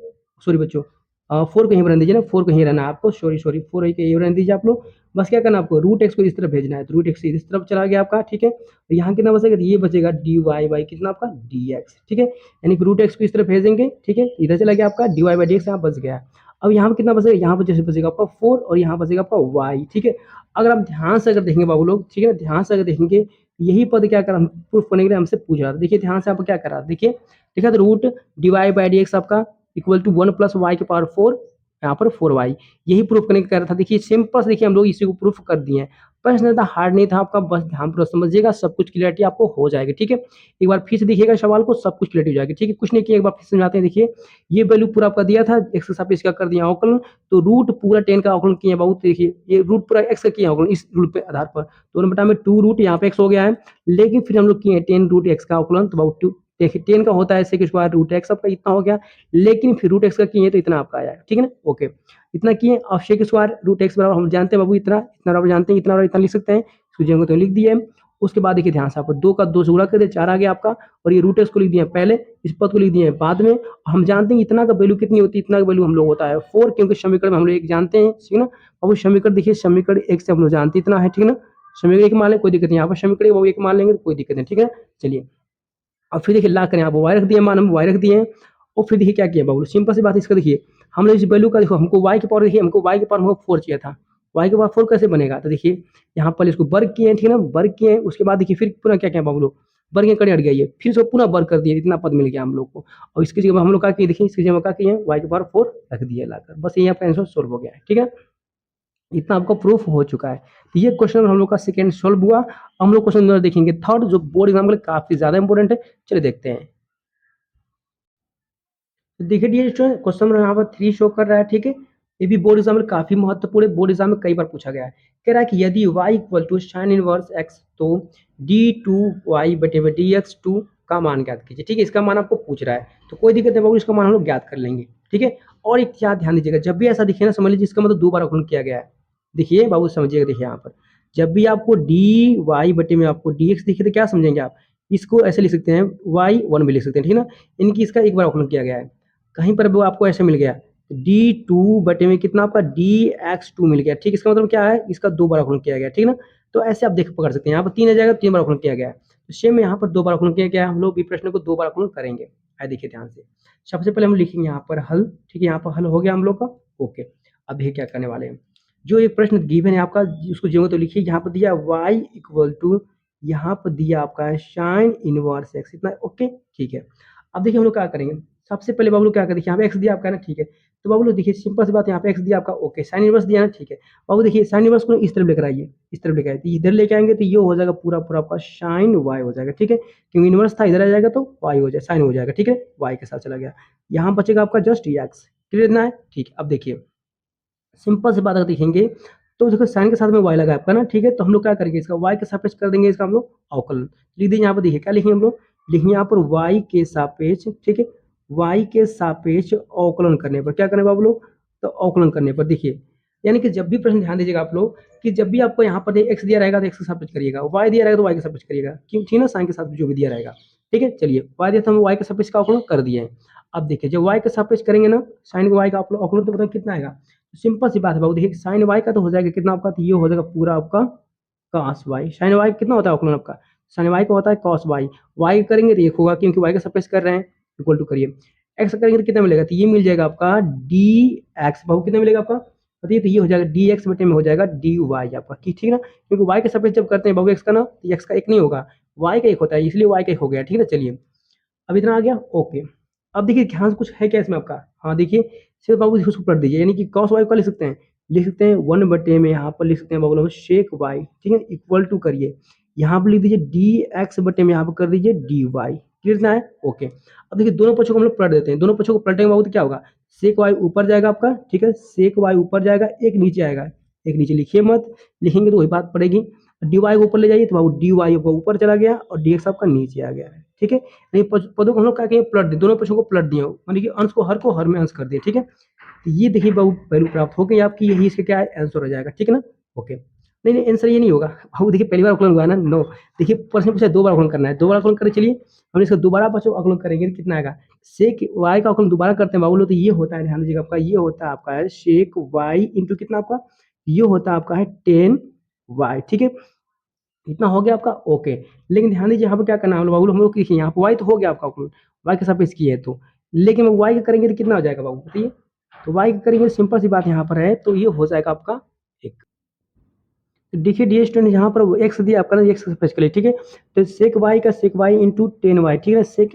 सॉरी बच्चों, 4 को यहीं पर रहने दीजिए ना, 4 को यहीं रहना है आपको, सॉरी सॉरी 4 यहीं रहने दीजिए आप लोग। बस क्या करना आपको, रूट एक्स को इस तरफ भेजना है, तो रूट एक्स इस तरफ चला गया आपका, ठीक है। तो यहाँ कितना बचेगा, तो ये बचेगा डी वाई बाई कितना आपका डी एक्स, ठीक है, यानी कि रूट एक्स को इस तरफ भेजेंगे, ठीक है, इधर चला गया आपका d y by d x, यहाँ बच गया। अब यहाँ पर कितना बचेगा, यहाँ पर जैसे बचेगा आपका 4 और यहाँ बचेगा आपका वाई, ठीक है। अगर आप ध्यान से अगर देखेंगे बाबू लोग, ठीक है, ध्यान से अगर देखेंगे, यही पद क्या कर प्रूफ करने के लिए हमसे पूछ रहा था, देखिए ध्यान से आप क्या करा, देखिए देखा, तो root d y by d x आपका इक्वल टू 1 प्लस वाई के पावर 4, यहाँ पर 4y, यही प्रूफ करने का कह रहा था। देखिए सिंपल से देखिए हम लोग इसी को प्रूफ कर दिए हैं, प्रश्न था हार्ड नहीं था आपका, बस ध्यान पूर्वक समझिएगा, सब कुछ क्लियरिटी आपको हो जाएगी, ठीक है। एक बार फिर से देखिएगा सवाल को, सब कुछ क्लियरिटी हो जाएगी, ठीक है, कुछ नहीं किया, एक बार फिर से समझाते हैं। देखिए ये वैल्यू पूरा आपका दिया था, एक्स के सापेक्ष का कर दिया अवकलन, तो रूट पूरा 10 का अवकलन किया बहुत, देखिए ये रूट पूरा एक्स का किया अवकलन इस रूट पे आधार पर, तो 2 बटा में 2 रूट यहाँ पे एक्स हो गया है, लेकिन फिर हम लोग किए 10 रूट एक्स का अवकलन, तो बहुत देखिए 10 का होता है ऐसे स्क्वायर रूट एक्स आपका इतना हो गया, लेकिन फिर रूट एक्स का किए तो इतना आपका आया, ठीक है ना। ओके, इतना किए, और शेक स्क्वायर रूट एक्स बराबर हम जानते हैं बाबू, इतना इतना बराबर जानते हैं, इतना बराबर इतना लिख सकते हैं, सूझेंगे तो लिख दिए। उसके बाद देखिए ध्यान से आपको 2 का 2 से गुणा कर दिया, 4 आ गया आपका, और ये रूट एक्स को लिख दिए पहले, इस पद को लिख दिए बाद में। हम जानते हैं इतना का वैल्यू कितनी होती है, इतना का वैल्यू हम लोग होता है 4, क्योंकि समीकरण में हम लोग एक जानते हैं, ठीक है ना। अब समीकरण देखिए, समीकरण एक से हम लोग जानते इतना है, ठीक है ना, समीकरण एक मान लें कोई दिक्कत नहीं, यहाँ पर समीकरण वो एक मान लेंगे तो कोई दिक्कत नहीं, ठीक है। चलिए और फिर देखिए ला करें, आप वाई रख दिए, मान हम वाई रख दिए हैं, और फिर देखिए क्या किया बाबू, सिंपल सी बात है, इसका देखिए हम लोग इस वैल्यू का देखो, हमको वाई के पावर, देखिए हमको वाई के पावर हमको 4 चाहिए था, वाई के पावर 4 कैसे बनेगा, तो देखिए यहाँ पर इसको वर्ग किए, ठीक है ना, वर्ग किए, उसके बाद देखिए फिर पुनः क्या किया बाबू लोग, वर्ग के कड़े हट गई है, फिर इसको पुनः वर्ग कर दिए, इतना पद मिल गया हम लोग को, और इसकी जगह हम लोग क्या किए, देखिए इसकी जगह क्या किए, वाई के पावर 4 रख दिए लाकर, बस यहाँ पर आंसर सोल्व हो गया है, ठीक है। इतना आपको प्रूफ हो चुका है। तो ये क्वेश्चन हम लोग का सेकंड सॉल्व हुआ। हम लोग क्वेश्चन नंबर देखेंगे थर्ड, जो बोर्ड एग्जाम के लिए काफी ज्यादा इंपॉर्टेंट है, चलिए देखते हैं। तो देखिए डियर स्टूडेंट, क्वेश्चन नंबर यहाँ पर 3 शो कर रहा है, ठीक है। ये भी बोर्ड एग्जाम में काफी महत्वपूर्ण है, बोर्ड एग्जाम में कई बार पूछा गया है। कह रहा है कि यदि y equal to sine inverse x, तो d2y बटे में dx2 का मान ज्ञात कीजिए, ठीक है, इसका मान आपको पूछ रहा है, तो कोई दिक्कत नहीं बाबू, इसका मान हम लोग ज्ञात कर लेंगे, ठीक है। और एक चीज ध्यान दीजिएगा, जब भी ऐसा दिखे ना, समझ लीजिए इसका मतलब 2 बार अवकलन किया गया है। देखिए बाबू समझिएगा, देखिए यहाँ पर जब भी आपको डी वाई बटे में आपको डी एक्स दिखे तो क्या समझेंगे आप, इसको ऐसे लिख सकते हैं, वाई 1 भी लिख सकते हैं, ठीक है ना, इनकी इसका एक बार अवकलन किया गया है। कहीं पर वो आपको ऐसे मिल गया, डी टू बटे में कितना आपका डी एक्स टू मिल गया, ठीक, इसका मतलब क्या है, इसका 2 बार अवकलन किया गया, ठीक है ना। तो ऐसे आप देख पकड़ सकते हैं, यहाँ पर 3 आ जाएगा, 3 बार अवकलन किया गया है, तो सेम यहाँ पर 2 बार अवकलन किया गया है, हम लोग भी प्रश्न को 2 बार अवकलन करेंगे। आइए देखिए ध्यान से, सबसे पहले हम लिखेंगे यहाँ पर हल, ठीक है, यहाँ पर हल हो गया हम लोग का। ओके, अब देखिए क्या करने वाले हैं, जो ये प्रश्न गिवन है आपका, उसको जो तो लिखिए, यहाँ पर दिया y इक्वल टू, यहाँ पर दिया आपका साइन इनवर्स x, इतना ओके, ठीक है। अब देखिए हम लोग क्या करेंगे, सबसे पहले बाबू लोग क्या करें, यहाँ पे x दिया आपका ना, ठीक है, तो बाबू लोग देखिए सिंपल सी बात, यहाँ पे x दिया आपका, ओके, साइन इनवर्स दिया ना, ठीक है। बाबू देखिए साइन इनवर्स को इस तरफ लेकर आइए, इस तरफ लेकर आइए, तो इधर लेके आएंगे तो ये हो जाएगा पूरा पूरा आपका साइन y हो जाएगा, ठीक है, क्योंकि इनवर्स था, इधर आ जाएगा तो y हो जाएगा, साइन हो जाएगा, ठीक है, y के साथ चला गया, यहाँ बचेगा आपका जस्ट x, क्लियर ना है, ठीक है। अब देखिए सिंपल सी बात अगर देखेंगे, तो देखो साइन के साथ में y लगा आपका ना, ठीक है, तो हम लोग क्या करेंगे, इसका y के सापेक्ष कर देंगे, इसका हम लोग अवकलन लिख देंगे। यहाँ पर देखिए क्या लिखेंगे हम लोग, लिखेंगे यहाँ पर y के सापेक्ष, ठीक है, y के सापेक्ष अवकलन करने पर क्या करें बाबू लोग, तो अवकलन करने पर देखिए यानी कि जब भी प्रश्न ध्यान दीजिएगा आप लोग कि जब भी आपको यहाँ पर एक्स दिया रहेगा तो एक्स के साथ कुछ करिएगा, वाई दिया रहेगा तो वाई के साथ कुछ करिएगा, क्यों ठीक है ना, साइन के साथ जो भी दिया रहेगा। ठीक है, चलिए वाई दिया था, हम वाई के सापेक्ष का अवकलन कर दिए हैं। अब देखिए जब वाई के सापेक्ष करेंगे ना साइन वाई का अवकलन तो बताओ कितना आएगा। सिंपल सी बात है बाबू, देखिए साइन वाई का तो हो जाएगा कितना आपका, तो ये हो जाएगा पूरा आपका कॉस वाई। साइन वाई कितना होता है अवकलन आपका, साइन वाई का होता है कॉस वाई। वाई करेंगे तो ये होगा क्योंकि वाई का सापेक्ष कर रहे हैं, इक्वल टू करिए एक्स करेंगे तो कितना मिलेगा, तो ये मिल जाएगा आपका डी एक्स। बाबू कितना मिलेगा आपका बताइए, तो ये हो जाएगा डी एक्स बटे में हो जाएगा डी वाई आपका, ठीक है ना, क्योंकि वाई के सापेक्ष जब करते हैं बाबू एक्स का ना तो एक्स का एक नहीं होगा, वाई का एक होता है, इसलिए वाई का एक हो गया। ठीक है ना, चलिए अब इतना आ गया, ओके। अब देखिए ध्यान से कुछ है क्या इसमें आपका, हाँ देखिए सिर्फ बाबू उसको पलट दीजिए, यानी कि कॉस वाई का लिख सकते हैं 1 बटे में, यहाँ पर लिख सकते हैं बाबू शेक वाई, ठीक है, इक्वल टू करिए यहाँ पर लिख दीजिए डी एक्स बटे में, यहाँ पर कर दीजिए डी वाई, क्लियर ना है, ओके। अब देखिए दोनों पक्षों को हम लोग पलट देते हैं, दोनों पक्षों को पलटेंगे बाबू तो क्या होगा, सेक वाई ऊपर जाएगा आपका, ठीक है, सेक वाई ऊपर जाएगा, एक नीचे आएगा, एक नीचे लिखिए मत, लिखेंगे तो वही बात पड़ेगी। डी वाई को ऊपर ले जाइए तो बाबू डी वाई आपका ऊपर चला गया और डी एक्स आपका नीचे आ गया है, ठीक है। नहीं पदों को हम लोग क्या किए, पलट दिए, दोनों पक्षों को पलट दिए, यानी कि अंश को हर में अंश कर दिए, ठीक है। तो ये देखिए बाबू वैल्यू प्राप्त हो गई आपकी, यही इसका क्या है आंसर हो जाएगा, ठीक है ना, ओके। नहीं नहीं आंसर ये नहीं होगा बाबू, देखिए पहली बार अवकलन हुआ है ना, नो, देखिए प्रश्न पूछा 2 बार अवकलन करना है, 2 बार अवकलन करें, चलिए हम इसका दोबारा बच्चों अवकलन करेंगे तो कितना आएगा, सेक वाई का अवकलन दोबारा करते हैं बाबू लोग, तो ये होता है, ध्यान दीजिएगा आपका, ये होता है आपका है शेक वाई इंटू कितना आपका, ये होता है आपका है 10 वाई, ठीक है, इतना हो गया आपका, ओके। लेकिन ध्यान दीजिए यहाँ पे क्या करना है बाबू, हम लोग देखिए यहाँ पे वाई तो हो गया आपका अवकलन, वाई के सापेक्ष किए है तो, लेकिन वाई का करेंगे तो कितना हो जाएगा बाबू बताइए, तो वाई का करेंगे सिंपल सी बात यहाँ पर है, तो ये हो जाएगा आपका एक। देखिए डी स्टूडेंट यहाँ पर एक्स दिया आपका ना, एक्स स्पेस के लिए, ठीक है, तो सेक वाई का सेक वाई इंटू 10 वाई, ठीक है, सेक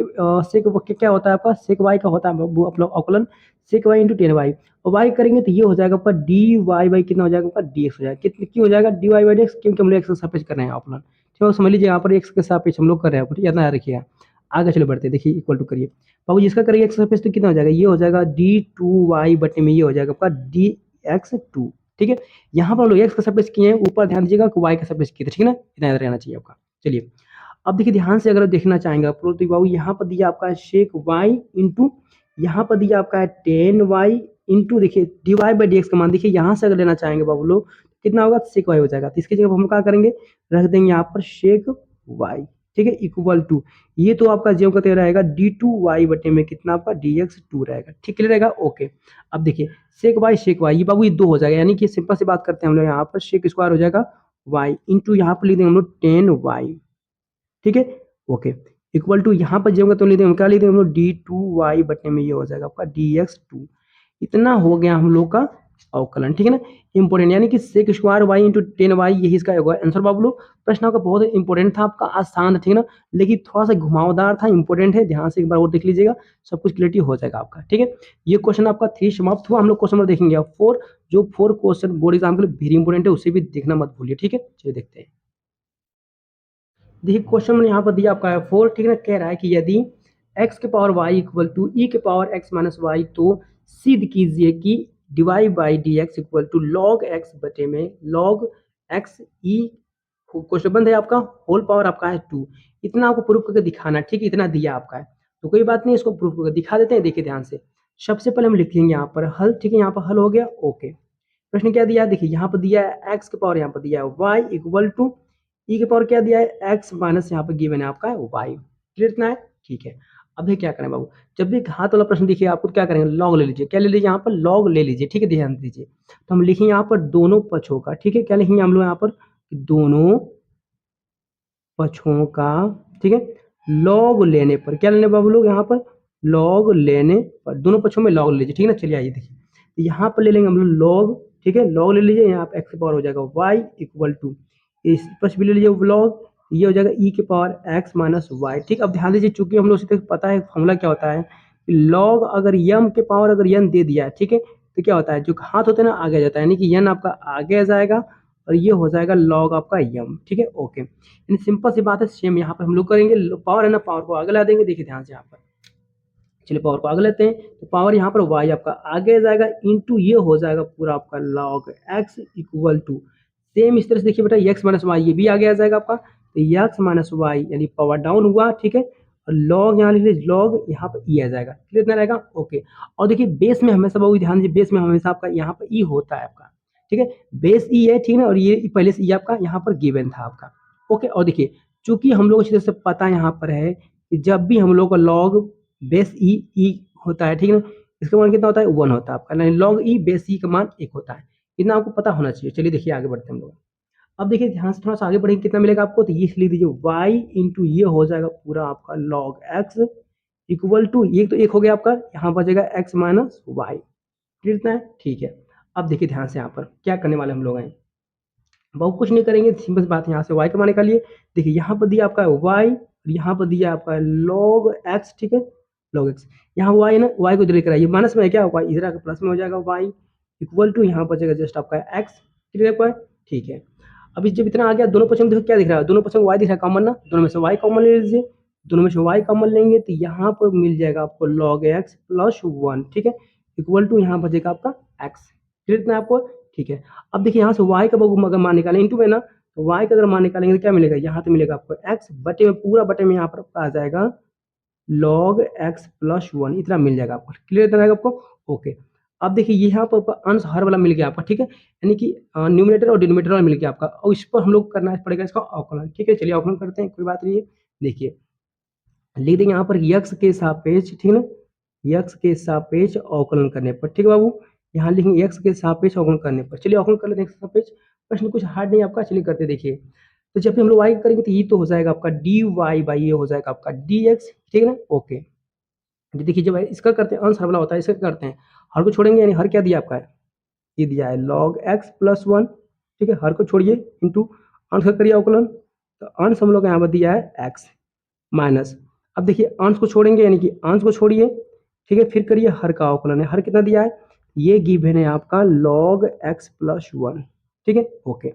क्या होता है आपका, सेक वाई का होता है वो अपना अवकलन सेक वाई इंटू 10 वाई, और वाई करेंगे तो ये हो जाएगा आपका डी वाई बाई कितना हो जाएगा आपका डी एक्स हो जाएगा, कितने क्यों हो जाएगा d y by d x, क्योंकि हम लोग एक्स का सापेक्ष कर रहे हैं अवकलन, ठीक है, समझ लीजिए यहाँ पर एक्स के सापेक्ष हम लोग कर रहे हैं, ठीक है, याद रखिएगा। आगे चलो बढ़ते हैं, देखिए इक्वल टू करिए बाबू, जिसका करेंगे एक्स सापेक्ष तो कितना हो जाएगा, ये हो जाएगा डी टू वाई बटे में, ये हो जाएगा आपका डी एक्स टू, ठीक है। यहाँ पर हम लोग एक्स का सापेक्ष किए हैं, ऊपर ध्यान दीजिएगा कि वाई का सापेक्ष किए थे, ठीक है ना, इतना याद रहना चाहिए आपका। चलिए अब देखिए ध्यान से अगर देखना चाहेंगे आप तो बाबू यहाँ पर दिया आपका है शेक वाई इंटू, यहाँ पर दिया आपका है 10 वाई इंटू, देखिए d y by d x का मान देखिए, यहाँ से अगर लेना चाहेंगे बाबू लोग कितना होगा, सेक वाई हो जाएगा, तो इसकी जगह हम क्या करेंगे, रख देंगे यहाँ पर शेक वाई, ठीक है, इक्वल टू, ये तो आपका जो कहते रहेगा डी टू वाई बटे में कितना आपका डी एक्स टू रहेगा, ठीक है रहेगा, ओके। अब देखिए शेक वाई ये बाबू ये 2 हो जाएगा, यानी कि सिंपल सी बात करते हैं हम लोग, यहाँ पर शेक स्क्वायर हो जाएगा वाई इंटू, यहाँ पर लिख देंगे हम लोग 10 वाई, ठीक है, ओके, इक्वल टू, यहाँ पर जब तो लिख देंगे क्या लिख देंगे हम लोग डी टू वाई बटे में, ये हो जाएगा आपका डी एक्स टू, इतना हो गया हम लोग का अवकलन, ठीक है ना, इंपोर्टेंट, यानी कि sec square y into 10 y, यही इसका होगा आंसर बाबू लोग। प्रश्न आपका बहुत इंपॉर्टेंट था, आपका आसान था, ठीक है ना, लेकिन थोड़ा सा घुमावदार था, इंपॉर्टेंट है, ध्यान से एक बार और देख लीजिएगा, सब कुछ क्लियरिटी हो जाएगा आपका, ठीक है। ये क्वेश्चन आपका 3 समाप्त हुआ, हम लोग क्वेश्चन नंबर देखेंगे अब 4, जो 4 क्वेश्चन बोर्ड एग्जाम के लिए वेरी इंपॉर्टेंट है, उसे भी देखना मत भूलिए, ठीक है, चलिए देखते हैं। देखिए क्वेश्चन मैंने यहाँ पर दिया आपका है 4, ठीक है ना, कह रहा है कि यदि x के power y equal to e के पावर x माइनस वाई, तो सिद्ध कीजिए कि dy by d x equal to log x बटे में लॉग एक्स ई, क्वेश्चन बंद है आपका, होल पावर आपका है 2, इतना आपको प्रूफ करके दिखाना, ठीक है, इतना दिया आपका है, तो कोई बात नहीं, इसको प्रूफ करके दिखा देते हैं, देखिए ध्यान से। सबसे पहले हम लिख लेंगे यहाँ पर हल, ठीक है, यहाँ पर हल हो गया, ओके। प्रश्न क्या दिया है, देखिए यहाँ पर दिया है x के पावर, यहाँ पर दिया है y इक्वल टू ई के पावर क्या दिया है x माइनस, यहाँ पर गिवन है आपका है y, क्लियर इतना है, ठीक है। अब ये क्या करें बाबू, जब भी हाथ वाला प्रश्न दिखे आपको क्या करेंगे, लॉग ले लीजिए, क्या ले लीजिए यहाँ पर लॉग ले लीजिए, ठीक है, ध्यान दीजिए, तो हम लिखेंगे यहाँ पर दोनों पक्षों का, ठीक है, क्या लिखेंगे हम लोग यहाँ पर दोनों पक्षों का, ठीक है, लॉग लेने पर, क्या लेने बाबू लोग यहाँ पर लॉग लेने पर, दोनों पक्षों में लॉग लीजिए, ठीक है ना, चलिए आइए देखिए यहाँ पर ले लेंगे हम लोग लॉग, ठीक है, लॉग ले लीजिए, यहाँ पर एक्स पावर हो जाएगा वाई इक्वल टू, इस पक्ष भी ले लीजिए लॉग, ये हो जाएगा ई के पावर एक्स माइनस वाई, ठीक। अब ध्यान दीजिए चूंकि हम लोग उसी तक पता है फॉर्मूला क्या होता है, लॉग अगर यम के पावर अगर यन दे दिया है, ठीक है, तो क्या होता है जो हाथ होता है ना आगे आ जाता है, यानी कि यन आपका आगे आ जाएगा और ये हो जाएगा लॉग आपका यम, ठीक है, ओके। यानी सिंपल सी बात है, सेम यहाँ पर हम लोग करेंगे, पावर है ना, पावर को आगे ला देंगे, देखिए ध्यान से यहाँ पर, चलिए पावर को आगे लेते हैं, तो पावर यहाँ पर y आपका आगे जाएगा इंटू, ये हो जाएगा पूरा आपका log x equal to, same इस तरह से देखिए बेटा x माइनस वाई, ये भी आगे आ जाएगा आपका, तो x माइनस वाई यानी पावर डाउन हुआ, ठीक है, और log यहाँ लिख लीजिए log, यहाँ पर e आ जाएगा, क्लियर इतना रहेगा, ओके। और देखिए बेस में हमेशा बहुत ध्यान दीजिए, बेस में हमेशा आपका यहाँ पर e होता है आपका, ठीक है, बेस ई है, ठीक है ना, और ये पहले से ई आपका यहाँ पर गिवन था आपका। ओके, और देखिए चूंकि हम लोग अच्छी तरह से पता यहाँ पर है कि जब भी हम लोग का लॉग बेस ई होता है, ठीक है ना, इसका मान कितना होता है 1 होता है आपका, लॉग ई बेस ई का मान 1 होता है। इतना आपको पता होना चाहिए। चलिए देखिए आगे बढ़ते हैं हम लोग। अब देखिए ध्यान से थोड़ा सा आगे बढ़ेंगे, कितना मिलेगा आपको, तो ये लिख दीजिए y इंटू ये हो जाएगा पूरा आपका log x इक्वल टू, ये तो एक हो गया आपका, यहाँ बचेगा x माइनस वाई। कितना है, ठीक है। अब देखिए ध्यान से यहाँ पर क्या करने वाले हम लोग हैं, बहुत कुछ नहीं करेंगे, सिंपल बात है, यहाँ से y का मान निकालिए। देखिए यहाँ पर दिया आपका y, यहाँ पर दिया आपका log x, ठीक है, log x, यहाँ y है ना, y को इधर लेकर आइए, माइनस में है क्या, y इधर आकर प्लस में हो जाएगा, y इक्वल टू यहाँ बचेगा जस्ट आपका x, ठीक है। अभी जब इतना आ गया, दोनों पक्ष में देखो क्या दिख रहा है, दोनों पक्ष में y दिख रहा है कॉमन ना, दोनों में से y कॉमन ले लीजिए, दोनों में से y कॉमन लेंगे तो यहाँ पर मिल जाएगा आपको log x प्लस 1, ठीक है, इक्वल टू यहाँ बचेगा आपका x, क्लियर इतना आपको, ठीक है। अब देखिए यहाँ से y का अगर मान निकालें इंटू में ना, तो y का अगर मान निकालेंगे तो क्या मिलेगा, यहाँ तो मिलेगा आपको x बटे में, पूरा बटे में यहाँ पर आ जाएगा log x प्लस 1, इतना मिल जाएगा आपको, क्लियर इतना रहेगा आपको, ओके। अब देखिए यहाँ पर अंश हर वाला मिल गया आपका, ठीक है, यानी कि न्यूमरेटर और डिनोमिनेटर वाला मिल गया आपका, और इस पर हम लोग करना पड़ेगा इसका अवकलन, ठीक है। चलिए अवकलन करते हैं, कोई बात नहीं है। देखिए लिख देंगे यहाँ पर यक्स के सापेक्ष, ठीक है ना, यक्स के सापेक्ष अवकलन करने पर, ठीक है बाबू, यहाँ लिखेंगे यक्स के सापेक्ष अवकलन करने पर। चलिए अवकलन कर लेते हैं सापेक्ष, प्रश्न कुछ हार्ड नहीं आपका, चलिए करते देखिए। तो जब भी हम लोग वाई करेंगे तो ये तो हो जाएगा आपका डी वाई बाई, ये हो जाएगा आपका डी एक्स, ठीक है ना, ओके। देखिए जब इसका करते हैं, अंश हर वाला होता है, इसका करते हैं, हर को छोड़ेंगे, यानी हर क्या दिया आपका है, ये दिया है log x प्लस 1, ठीक है, हर को छोड़िए इंटू अंश का करिए अवकलन, तो अंश हम लोग यहाँ पर दिया है x माइनस, अब देखिए अंश को छोड़ेंगे, यानी कि अंश को छोड़िए, ठीक है, फिर करिए हर का अवकलन है, हर कितना दिया है, ये गिवन है आपका log x प्लस 1, ठीक है, ओके।